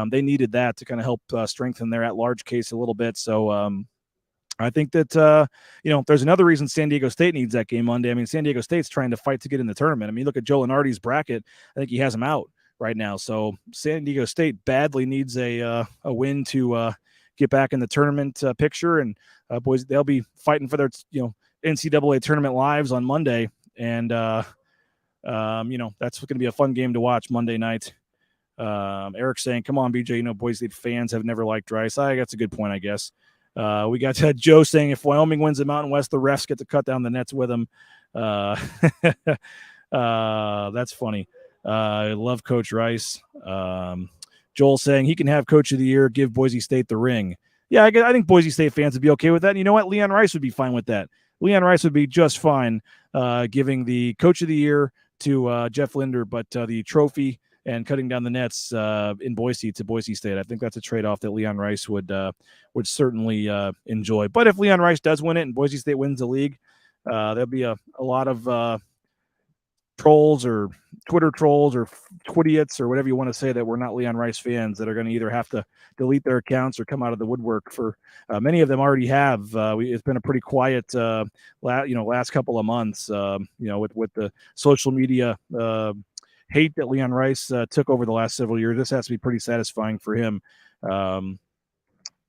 Speaker 4: They needed that to kind of help strengthen their at-large case a little bit. So I think that, there's another reason San Diego State needs that game Monday. I mean, San Diego State's trying to fight to get in the tournament. I mean, look at Joe Lenardi's bracket. I think he has him out right now. So San Diego State badly needs a win to get back in the tournament picture. And boys, they'll be fighting for their, NCAA tournament lives on Monday. And, that's going to be a fun game to watch Monday night. Eric saying, come on, BJ, Boise State fans have never liked Rice. That's a good point, I guess. We got Joe saying if Wyoming wins the Mountain West, the refs get to cut down the nets with them. That's funny. I love Coach Rice. Joel saying he can have Coach of the Year, give Boise State the ring. Yeah, I think Boise State fans would be okay with that. And you know what? Leon Rice would be fine with that. Leon Rice would be just fine giving the Coach of the Year to Jeff Linder, but the trophy and cutting down the nets in Boise to Boise State. I think that's a trade-off that Leon Rice would certainly enjoy. But if Leon Rice does win it and Boise State wins the league, there'll be a lot of trolls or Twitter trolls or Twidiots or whatever you want to say that we're not Leon Rice fans that are going to either have to delete their accounts or come out of the woodwork. For many of them already have. It's been a pretty quiet last couple of months, with the social media hate that Leon Rice took over the last several years. This has to be pretty satisfying for him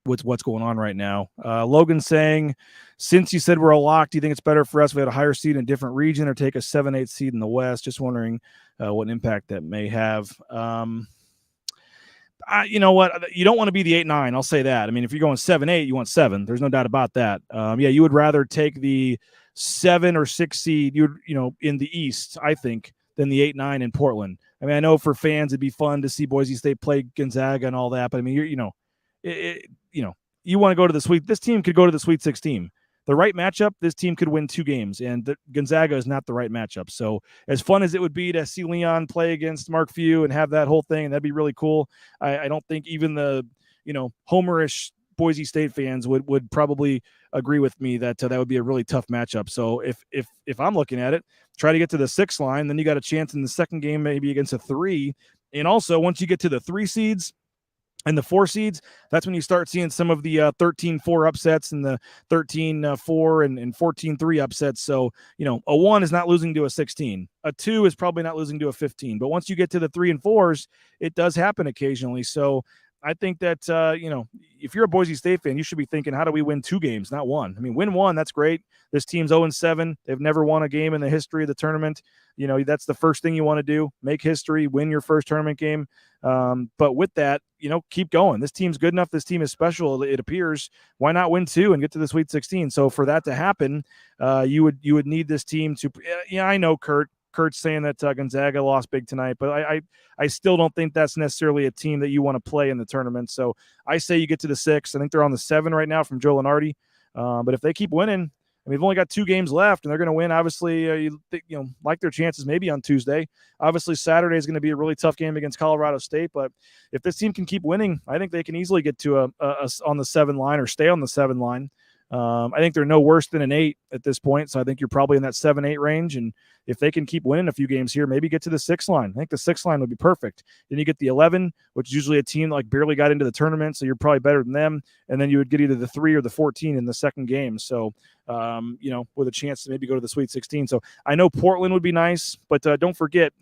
Speaker 4: with what's going on right now. Logan saying, since you said we're a lock, do you think it's better for us if we had a higher seed in a different region or take a 7-8 seed in the West? Just wondering what impact that may have. You know what? You don't want to be the 8-9. I'll say that. I mean, if you're going 7-8, you want 7. There's no doubt about that. You would rather take the 7 or 6 seed, in the East, I think, than the 8-9 in Portland. I mean, I know for fans it'd be fun to see Boise State play Gonzaga and all that, but I mean, you want to go to the Sweet. This team could go to the Sweet 16. The right matchup, this team could win 2 games, and Gonzaga is not the right matchup. So as fun as it would be to see Leon play against Mark Few and have that whole thing, and that'd be really cool. I don't think even the homerish Boise State fans would probably agree with me that that would be a really tough matchup. So if I'm looking at it, try to get to the 6 line, then you got a chance in the second game maybe against a 3. And also once you get to the 3 seeds and the 4 seeds, that's when you start seeing some of the 13-4 upsets and the 13-4 and 14-3 upsets. So, a 1 is not losing to a 16. A 2 is probably not losing to a 15. But once you get to the 3 and 4s, it does happen occasionally. So I think that, if you're a Boise State fan, you should be thinking, how do we win 2 games, not 1? I mean, win 1, that's great. This team's 0-7. They've never won a game in the history of the tournament. That's the first thing you want to do. Make history, win your first tournament game. But with that, keep going. This team's good enough. This team is special, it appears. Why not win 2 and get to the Sweet 16? So for that to happen, you would need this team to I know Kurt's saying that Gonzaga lost big tonight, but I still don't think that's necessarily a team that you want to play in the tournament. So I say you get to the 6. I think they're on the 7 right now from Joe Lenardi. But if they keep winning, we've only got 2 games left, and they're going to win. Obviously, like their chances maybe on Tuesday. Obviously, Saturday is going to be a really tough game against Colorado State. But if this team can keep winning, I think they can easily get to a on the 7 line or stay on the 7 line. I think they're no worse than an 8 at this point, so I think you're probably in that 7-8 range. And if they can keep winning a few games here, maybe get to the 6 line. I think the 6 line would be perfect. Then you get the 11, which is usually a team like barely got into the tournament, so you're probably better than them. And then you would get either the 3 or the 14 in the second game. So, with a chance to maybe go to the Sweet 16. So I know Portland would be nice, but don't forget,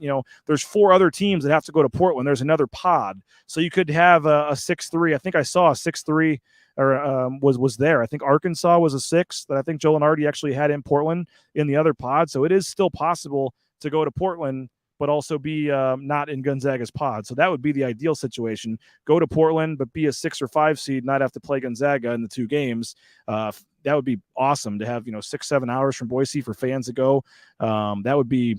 Speaker 4: there's 4 other teams that have to go to Portland. There's another pod, so you could have a 6-3. I think I saw a 6-3. Or was there. I think Arkansas was a 6 that I think Joe Lenardi actually had in Portland in the other pod. So it is still possible to go to Portland, but also be not in Gonzaga's pod. So that would be the ideal situation. Go to Portland, but be a 6 or 5 seed, not have to play Gonzaga in the 2 games. That would be awesome to have, 6-7 hours from Boise for fans to go. That would be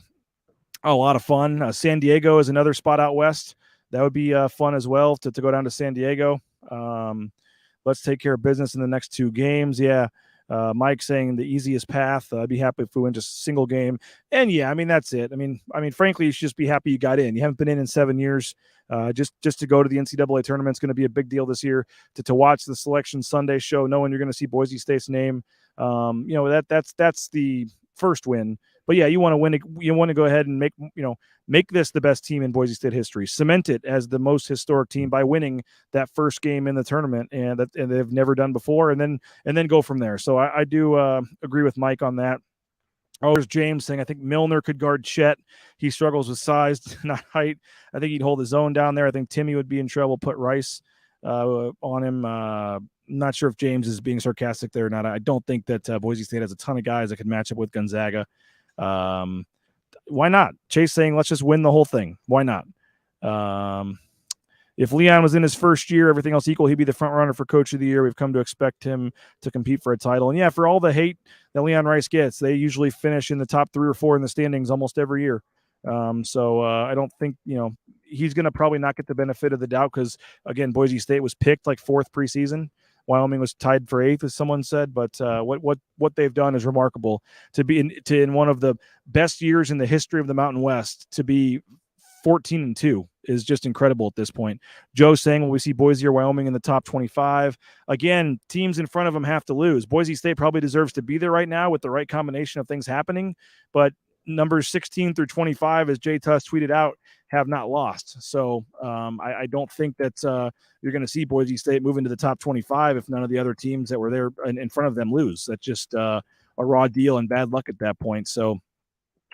Speaker 4: a lot of fun. San Diego is another spot out west. That would be fun as well to go down to San Diego. Let's take care of business in the next 2 games. Yeah. Mike saying the easiest path. I'd be happy if we win just a single game. And yeah, that's it. Frankly, you should just be happy you got in. You haven't been in 7 years. Just to go to the NCAA tournament is going to be a big deal this year. To watch the Selection Sunday show, knowing you're going to see Boise State's name. That's the first win. But yeah, you want to win. You want to go ahead and make this the best team in Boise State history. Cement it as the most historic team by winning that first game in the tournament, and they've never done before. And then go from there. So I do agree with Mike on that. Oh, there's James saying I think Milner could guard Chet. He struggles with size, not height. I think he'd hold his own down there. I think Timmy would be in trouble. Put Rice on him. Not sure if James is being sarcastic there or not. I don't think that Boise State has a ton of guys that could match up with Gonzaga. Why not? Chase saying, let's just win the whole thing. Why not? If Leon was in his first year, everything else equal, he'd be the front runner for Coach of the Year. We've come to expect him to compete for a title. And yeah, for all the hate that Leon Rice gets, they usually finish in the top 3 or 4 in the standings almost every year. So I don't think, he's going to probably not get the benefit of the doubt because, again, Boise State was picked like 4th preseason. Wyoming was tied for 8th, as someone said. But what they've done is remarkable. To be in one of the best years in the history of the Mountain West, to be 14-2 is just incredible at this point. Joe saying, will we see Boise or Wyoming in the top 25? Again, teams in front of them have to lose. Boise State probably deserves to be there right now with the right combination of things happening. But numbers 16 through 25, as Jay Tuss tweeted out, have not lost. So I don't think that you're going to see Boise State move into the top 25 if none of the other teams that were there in front of them lose. That's just a raw deal and bad luck at that point. So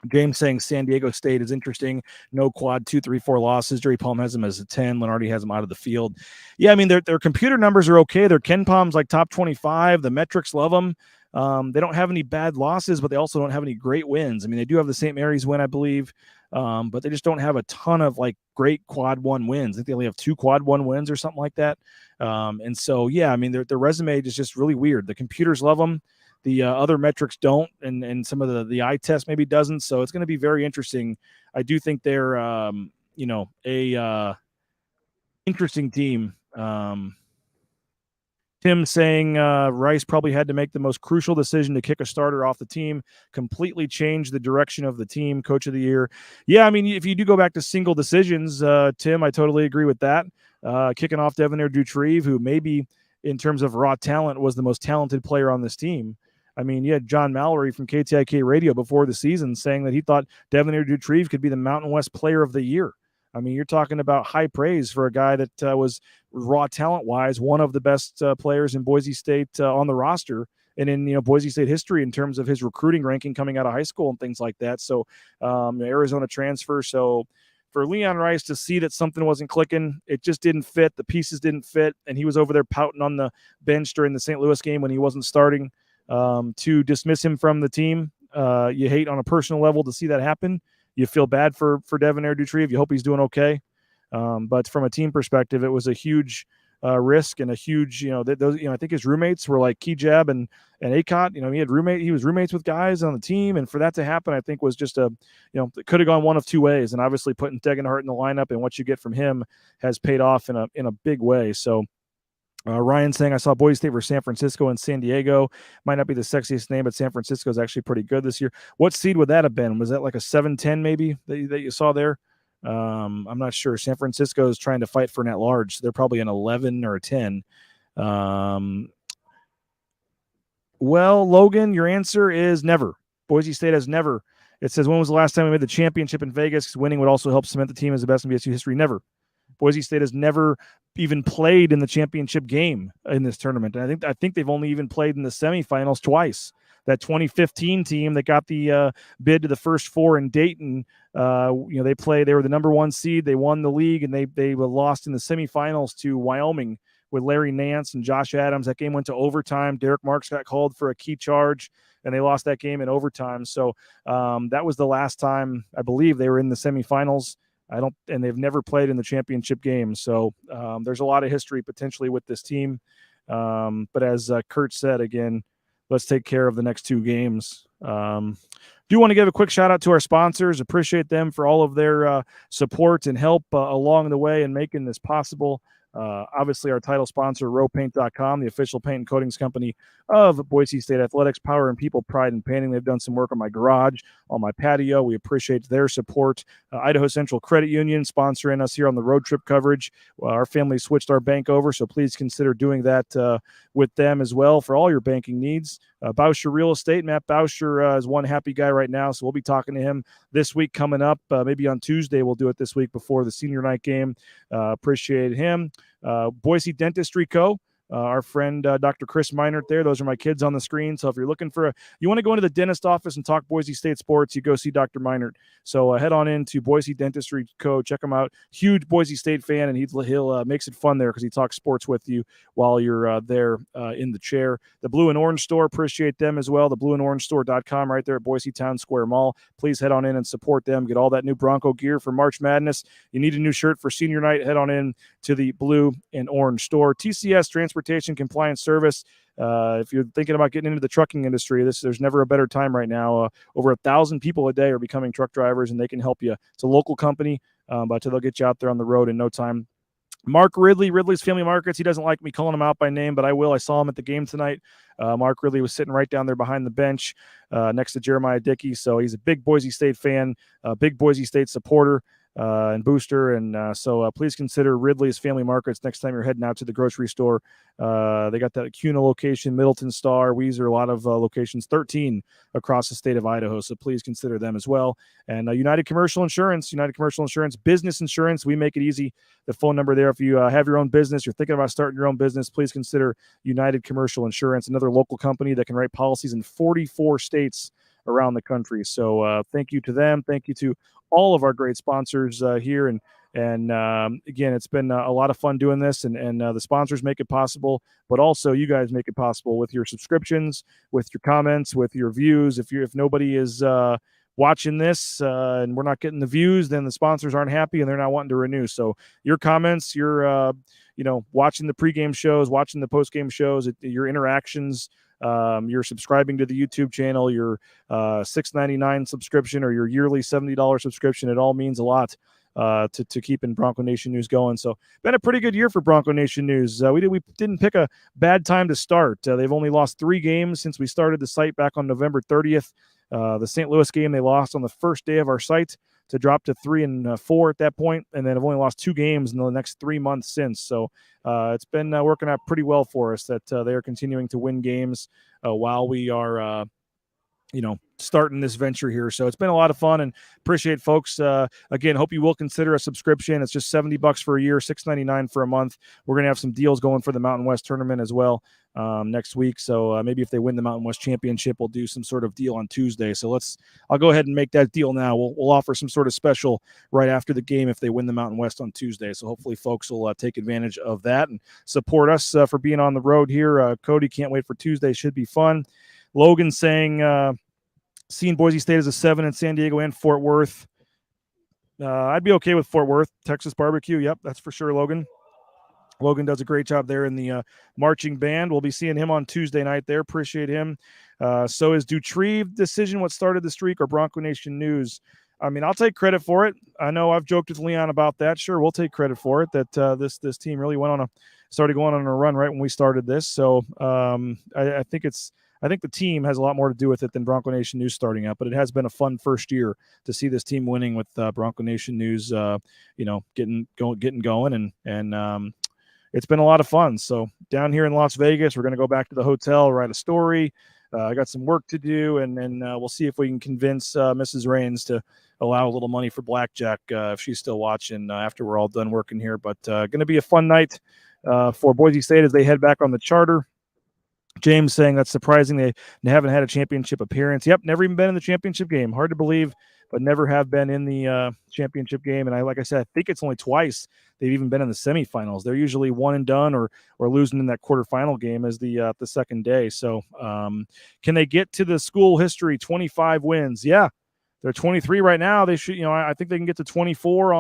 Speaker 4: James saying San Diego State is interesting. No quad 2, 3, 4 losses. Jerry Palm has them as a 10. Lenardi has them out of the field. Yeah, their computer numbers are okay. Their Ken Palm's like top 25. The metrics love them. They don't have any bad losses, but they also don't have any great wins. They do have the St. Mary's win, I believe, but they just don't have a ton of like great quad 1 wins. I think they only have 2 quad 1 wins or something like that. And so, yeah, their resume is just really weird. The computers love them. The other metrics don't, and some of the eye test maybe doesn't. So it's going to be very interesting. I do think they're, a interesting team. Tim saying Rice probably had to make the most crucial decision to kick a starter off the team, completely change the direction of the team. Coach of the Year. Yeah, if you do go back to single decisions, Tim, I totally agree with that. Kicking off Devonair Dutrieve, who maybe in terms of raw talent, was the most talented player on this team. I mean, you had John Mallory from KTIK Radio before the season saying that he thought Devonair Dutrieve could be the Mountain West Player of the Year. I mean, you're talking about high praise for a guy that was raw talent-wise one of the best players in Boise State on the roster and in Boise State history in terms of his recruiting ranking coming out of high school and things like that. So Arizona transfer. So for Leon Rice to see that something wasn't clicking, it just didn't fit. The pieces didn't fit, and he was over there pouting on the bench during the St. Louis game when he wasn't starting. To dismiss him from the team, you hate on a personal level to see that happen. You feel bad for Devonair Dutrieve. You hope he's doing okay. But from a team perspective, it was a huge risk and a huge, I think his roommates were like Kejab and Acott. He was roommates with guys on the team, and for that to happen, I think was just it could have gone one of two ways. And obviously, putting Degenhart in the lineup and what you get from him has paid off in a big way. So. Ryan saying, I saw Boise State versus San Francisco and San Diego. Might not be the sexiest name, but San Francisco is actually pretty good this year. What seed would that have been? Was that like a 7-10 maybe that you saw there? I'm not sure. San Francisco is trying to fight for an at-large. So they're probably an 11 or a 10. Well, Logan, your answer is never. Boise State has never. It says, when was the last time we made the championship in Vegas? Winning would also help cement the team as the best in BSU history. Never. Boise State has never even played in the championship game in this tournament. And I think they've only even played in the semifinals twice. That 2015 team that got the bid to the first four in Dayton, they were the number one seed. They won the league, and they were lost in the semifinals to Wyoming with Larry Nance and Josh Adams. That game went to overtime. Derek Marks got called for a key charge, and they lost that game in overtime. So that was the last time I believe they were in the semifinals. And they've never played in the championship game. So there's a lot of history potentially with this team. But as Kurt said, again, let's take care of the next two games. Do want to give a quick shout out to our sponsors. Appreciate them for all of their support and help along the way in making this possible. Obviously, our title sponsor, rowpaint.com, the official paint and coatings company of Boise State Athletics, power and people, pride in painting. They've done some work on my garage, on my patio. We appreciate their support. Idaho Central Credit Union sponsoring us here on the road trip coverage. Our family switched our bank over, so please consider doing that with them as well for all your banking needs. Bauscher Real Estate, Matt Bauscher is one happy guy right now, so we'll be talking to him this week coming up. Maybe on Tuesday we'll do it this week before the senior night game. Appreciate him. Boise Dentistry Co., our friend Dr. Chris Meinert there. Those are my kids on the screen. So if you're looking for you want to go into the dentist office and talk Boise State sports, you go see Dr. Meinert. So head on into Boise Dentistry Co. Check him out. Huge Boise State fan, and he'll makes it fun there because he talks sports with you while you're there in the chair. The Blue and Orange Store, appreciate them as well. The blueandorangestore.com right there at Boise Town Square Mall. Please head on in and support them. Get all that new Bronco gear for March Madness. You need a new shirt for senior night, head on in to the Blue and Orange Store. TCS Transportation Compliance Service. If you're thinking about getting into the trucking industry, there's never a better time right now. Over 1,000 people a day are becoming truck drivers, and they can help you. It's a local company, but they'll get you out there on the road in no time. Mark Ridley, Ridley's Family Markets. He doesn't like me calling him out by name, but I will. I saw him at the game tonight. Mark Ridley was sitting right down there behind the bench next to Jeremiah Dickey. So he's a big Boise State fan, a big Boise State supporter and booster. And so please consider Ridley's Family Markets next time you're heading out to the grocery store. They got that CUNA location, Middleton Star, Weiser, a lot of locations, 13 across the state of Idaho. So please consider them as well. And United Commercial Insurance, business insurance. We make it easy. The phone number there, if you have your own business, you're thinking about starting your own business, please consider United Commercial Insurance, another local company that can write policies in 44 states around the country. So thank you to them. Thank you to all of our great sponsors here. And again, it's been a lot of fun doing this, and the sponsors make it possible, but also you guys make it possible with your subscriptions, with your comments, with your views. If nobody is watching this and we're not getting the views, then the sponsors aren't happy and they're not wanting to renew. So your comments, your watching the pregame shows, watching the postgame shows, your interactions, you're subscribing to the YouTube channel, your $6.99 subscription or your yearly $70 subscription, it all means a lot to keeping Bronco Nation News going. So been a pretty good year for Bronco Nation News. We didn't pick a bad time to start. They've only lost 3 games since we started the site back on November 30th. The St. Louis game they lost on the first day of our site. to drop to 3-4 at that point, and then have only lost 2 games in the next 3 months since. So it's been working out pretty well for us that they are continuing to win games while we are starting this venture here. So it's been a lot of fun, and appreciate folks. Again, hope you will consider a subscription. It's just $70 for a year, $6.99 for a month. We're going to have some deals going for the Mountain West tournament as well next week. So maybe if they win the Mountain West championship, we'll do some sort of deal on Tuesday. So I'll go ahead and make that deal now. We'll offer some sort of special right after the game if they win the Mountain West on Tuesday. So hopefully folks will take advantage of that and support us for being on the road here. Cody, can't wait for Tuesday. Should be fun. Logan saying, seeing Boise State as a 7 in San Diego and Fort Worth. I'd be okay with Fort Worth. Texas barbecue. Yep, that's for sure, Logan. Logan does a great job there in the marching band. We'll be seeing him on Tuesday night there. Appreciate him. So is Dutrieve decision what started the streak or Bronco Nation news? I mean, I'll take credit for it. I know I've joked with Leon about that. Sure, we'll take credit for it that this team really started going on a run right when we started this. So I think the team has a lot more to do with it than Bronco Nation News starting out, but it has been a fun first year to see this team winning with Bronco Nation News, getting going, and it's been a lot of fun. So down here in Las Vegas, we're going to go back to the hotel, write a story. I got some work to do, and we'll see if we can convince Mrs. Rains to allow a little money for blackjack if she's still watching after we're all done working here. But going to be a fun night for Boise State as they head back on the charter. James saying that's surprising they haven't had a championship appearance. Yep, never even been in the championship game. Hard to believe, but never have been in the championship game. And like I said, I think it's only twice they've even been in the semifinals. They're usually one and done or losing in that quarterfinal game as the second day. So can they get to the school history 25 wins? Yeah, they're 23 right now. They should, I think they can get to 24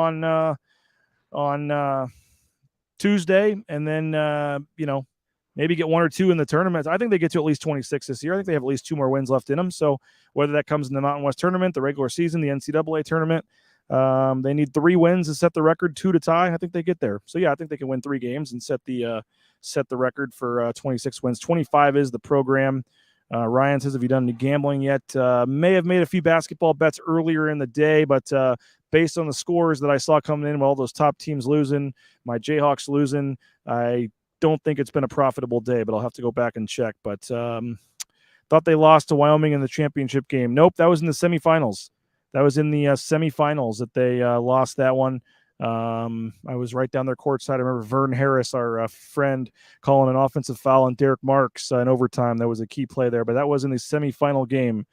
Speaker 4: on Tuesday, and then maybe get 1 or 2 in the tournament. I think they get to at least 26 this year. I think they have at least 2 more wins left in them. So whether that comes in the Mountain West tournament, the regular season, the NCAA tournament, they need 3 wins to set the record, 2 to tie. I think they get there. So yeah, I think they can win 3 games and set the record for 26 wins. 25 is the program. Ryan says, have you done any gambling yet? May have made a few basketball bets earlier in the day, but based on the scores that I saw coming in with all those top teams losing, my Jayhawks losing, I don't think it's been a profitable day, but I'll have to go back and check. But thought they lost to Wyoming in the championship game. Nope, that was in the semifinals. That was in the semifinals that they lost that one. I was right down their courtside. I remember Vern Harris, our friend, calling an offensive foul on Derek Marks in overtime. That was a key play there, but that was in the semifinal game,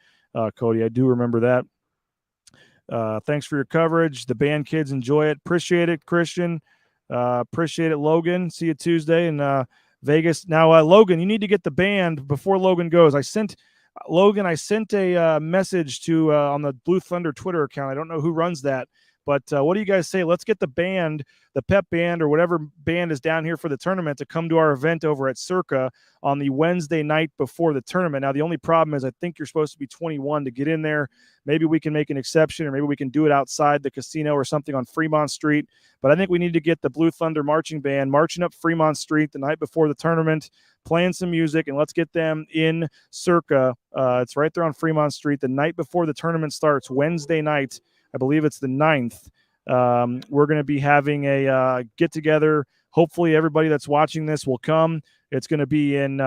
Speaker 4: Cody. I do remember that. Thanks for your coverage. The band kids enjoy it. Appreciate it, Christian. Appreciate it, Logan. See you Tuesday in Vegas. Now, Logan, you need to get the band before Logan goes. I sent a message to on the Blue Thunder Twitter account. I don't know who runs that, but what do you guys say? Let's get the band, the pep band or whatever band is down here for the tournament to come to our event over at Circa on the Wednesday night before the tournament. Now, the only problem is I think you're supposed to be 21 to get in there. Maybe we can make an exception, or maybe we can do it outside the casino or something on Fremont Street. But I think we need to get the Blue Thunder marching band marching up Fremont Street the night before the tournament, playing some music, and let's get them in Circa. It's right there on Fremont Street the night before the tournament starts, Wednesday night. I believe it's the 9th. We're going to be having a get-together. Hopefully everybody that's watching this will come. It's going to be in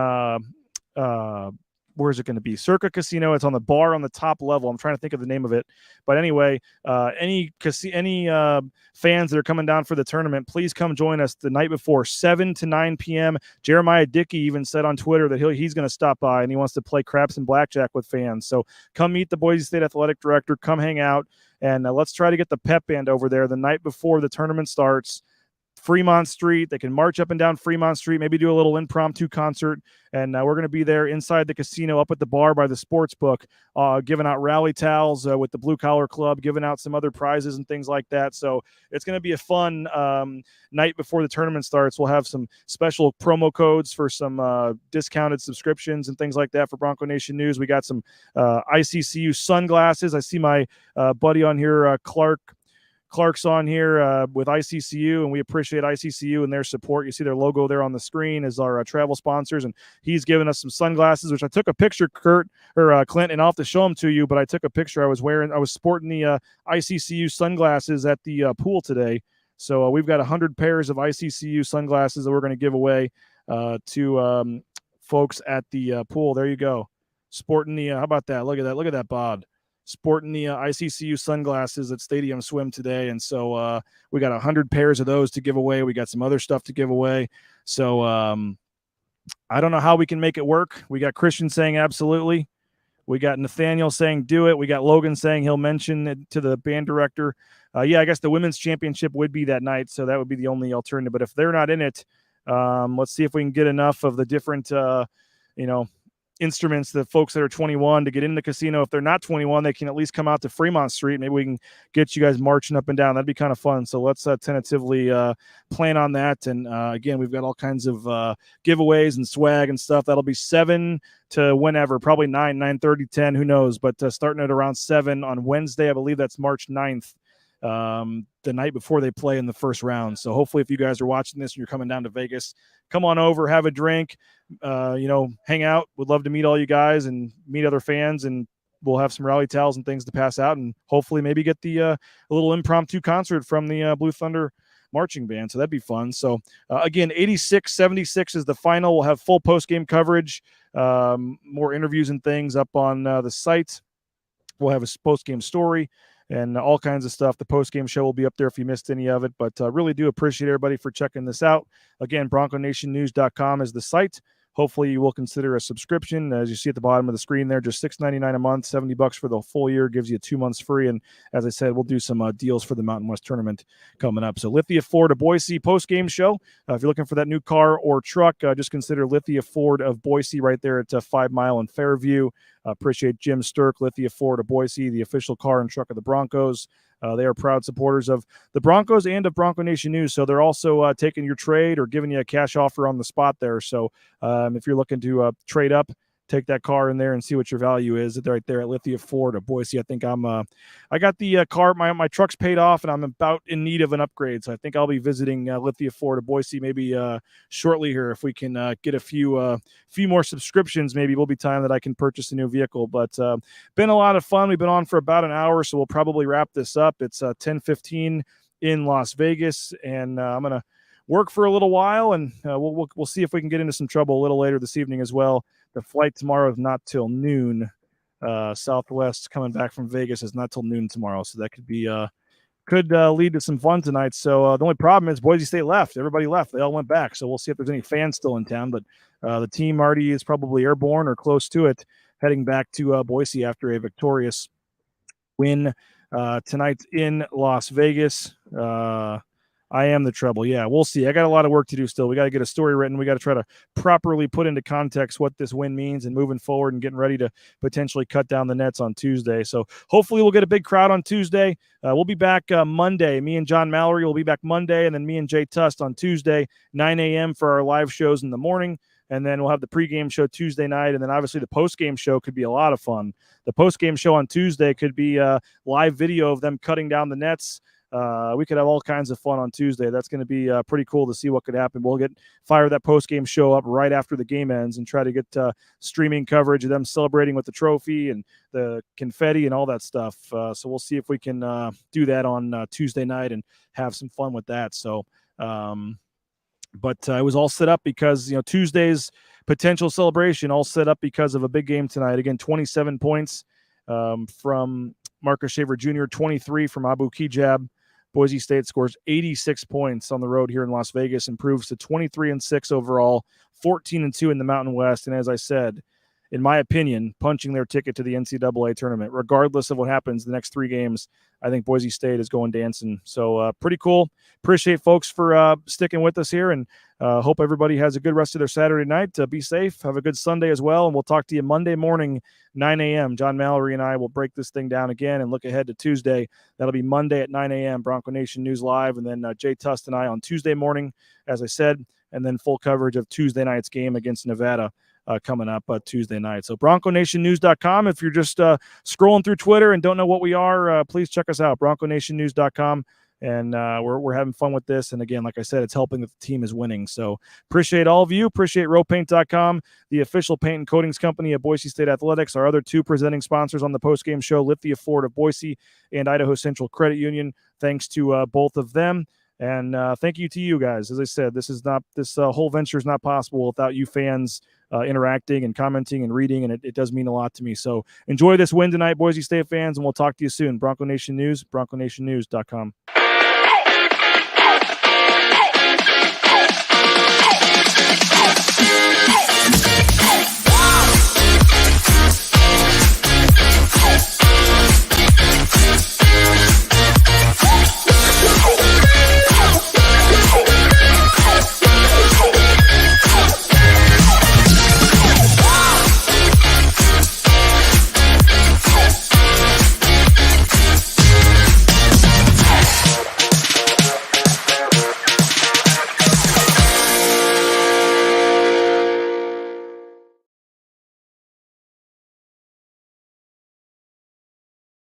Speaker 4: where is it going to be? Circa Casino. It's on the bar on the top level. I'm trying to think of the name of it. But anyway, any fans that are coming down for the tournament, please come join us the night before, 7 to 9 p.m. Jeremiah Dickey even said on Twitter that he's going to stop by and he wants to play craps and blackjack with fans. So come meet the Boise State Athletic Director. Come hang out. And let's try to get the pep band over there the night before the tournament starts. Fremont Street. They can march up and down Fremont Street, maybe do a little impromptu concert. And we're going to be there inside the casino up at the bar by the sports book, giving out rally towels with the Blue Collar Club, giving out some other prizes and things like that. So it's going to be a fun night before the tournament starts. We'll have some special promo codes for some discounted subscriptions and things like that for Bronco Nation News. We got some ICCU sunglasses. I see my buddy on here, Clark Clark's on here with ICCU, and we appreciate ICCU and their support. You see their logo there on the screen as our travel sponsors, and he's given us some sunglasses, which I took a picture, Clint, and I'll have to show them to you, but I took a picture. I was sporting the ICCU sunglasses at the pool today. So we've got 100 pairs of ICCU sunglasses that we're going to give away to folks at the pool. There you go. Sporting the, how about that? Look at that, Bod. Sporting the ICCU sunglasses at Stadium Swim today. And so we got 100 pairs of those to give away. We got some other stuff to give away. So I don't know how we can make it work. We got Christian saying absolutely. We got Nathaniel saying do it. We got Logan saying he'll mention it to the band director. Yeah, I guess the women's championship would be that night, so that would be the only alternative. But if they're not in it, let's see if we can get enough of the different, instruments, the folks that are 21 to get in the casino. If they're not 21, they can at least come out to Fremont Street. Maybe we can get you guys marching up and down. That'd be kind of fun. So let's tentatively plan on that. And again, we've got all kinds of giveaways and swag and stuff. That'll be 7 to whenever, probably 9, 9:30, 10, who knows. But starting at around 7 on Wednesday, I believe that's March 9th. The night before they play in the first round. So hopefully if you guys are watching this and you're coming down to Vegas, come on over, have a drink, hang out. Would love to meet all you guys and meet other fans, and we'll have some rally towels and things to pass out, and hopefully maybe get the a little impromptu concert from the Blue Thunder marching band. So that'd be fun. So again, 86-76 is the final. We'll have full post-game coverage, more interviews and things up on the site. We'll have a post-game story and all kinds of stuff. The post-game show will be up there if you missed any of it, but really do appreciate everybody for checking this out. Again, BroncoNationNews.com is the site. Hopefully you will consider a subscription. As you see at the bottom of the screen there, just $6.99 a month, $70 for the full year, gives you 2 months free. And as I said, we'll do some deals for the Mountain West tournament coming up. So Lithia Ford of Boise post-game show. If you're looking for that new car or truck, just consider Lithia Ford of Boise right there at 5 Mile and Fairview. Appreciate Jim Sturk, Lithia Ford of Boise, the official car and truck of the Broncos. They are proud supporters of the Broncos and of Bronco Nation News. So they're also taking your trade or giving you a cash offer on the spot there. So if you're looking to trade up, take that car in there and see what your value is. Right there at Lithia Ford of Boise. I think I got the car, my truck's paid off, and I'm about in need of an upgrade. So I think I'll be visiting Lithia Ford of Boise maybe shortly here. If we can get a few more subscriptions, maybe will be time that I can purchase a new vehicle. But been a lot of fun. We've been on for about an hour, so we'll probably wrap this up. It's 10:15 in Las Vegas, and I'm going to work for a little while, and we'll see if we can get into some trouble a little later this evening as well. The flight tomorrow is not till noon. Southwest coming back from Vegas is not till noon tomorrow, so that could be could lead to some fun tonight. So the only problem is Boise State left. Everybody left. They all went back. So we'll see if there's any fans still in town. But the team already is probably airborne or close to it, heading back to Boise after a victorious win tonight in Las Vegas. I am the trouble. Yeah, we'll see. I got a lot of work to do still. We got to get a story written. We got to try to properly put into context what this win means and moving forward and getting ready to potentially cut down the nets on Tuesday. So hopefully we'll get a big crowd on Tuesday. We'll be back Monday. Me and John Mallory will be back Monday, and then me and Jay Tust on Tuesday, 9 a.m. for our live shows in the morning. And then we'll have the pregame show Tuesday night. And then obviously the postgame show could be a lot of fun. The postgame show on Tuesday could be a live video of them cutting down the nets. We could have all kinds of fun on Tuesday. That's going to be pretty cool to see what could happen. We'll fire that post-game show up right after the game ends and try to get streaming coverage of them celebrating with the trophy and the confetti and all that stuff. So we'll see if we can do that on Tuesday night and have some fun with that. So, but it was all set up because, Tuesday's potential celebration all set up because of a big game tonight. Again, 27 points from Marcus Shaver Jr., 23 from Abu Kijab. Boise State scores 86 points on the road here in Las Vegas, improves to 23-6 overall, 14-2 in the Mountain West. And as I said, in my opinion, punching their ticket to the NCAA tournament, regardless of what happens the next 3 games. I think Boise State is going dancing. So pretty cool. Appreciate folks for sticking with us here, and hope everybody has a good rest of their Saturday night. Be safe. Have a good Sunday as well, and we'll talk to you Monday morning, 9 a.m. John Mallory and I will break this thing down again and look ahead to Tuesday. That'll be Monday at 9 a.m. Bronco Nation News Live, and then Jay Tust and I on Tuesday morning, as I said, and then full coverage of Tuesday night's game against Nevada coming up Tuesday night. So BroncoNationNews.com. If you're just scrolling through Twitter and don't know what we are, please check us out, BroncoNationNews.com. And we're having fun with this. And again, like I said, it's helping that the team is winning. So appreciate all of you. Appreciate RowPaint.com, the official paint and coatings company of Boise State Athletics. Our other two presenting sponsors on the postgame show, Lithia Ford of Boise and Idaho Central Credit Union. Thanks to both of them. And thank you to you guys. As I said, this whole venture is not possible without you fans interacting and commenting and reading, and it does mean a lot to me. So enjoy this win tonight, Boise State fans, and we'll talk to you soon. Bronco Nation News, BroncoNationNews.com.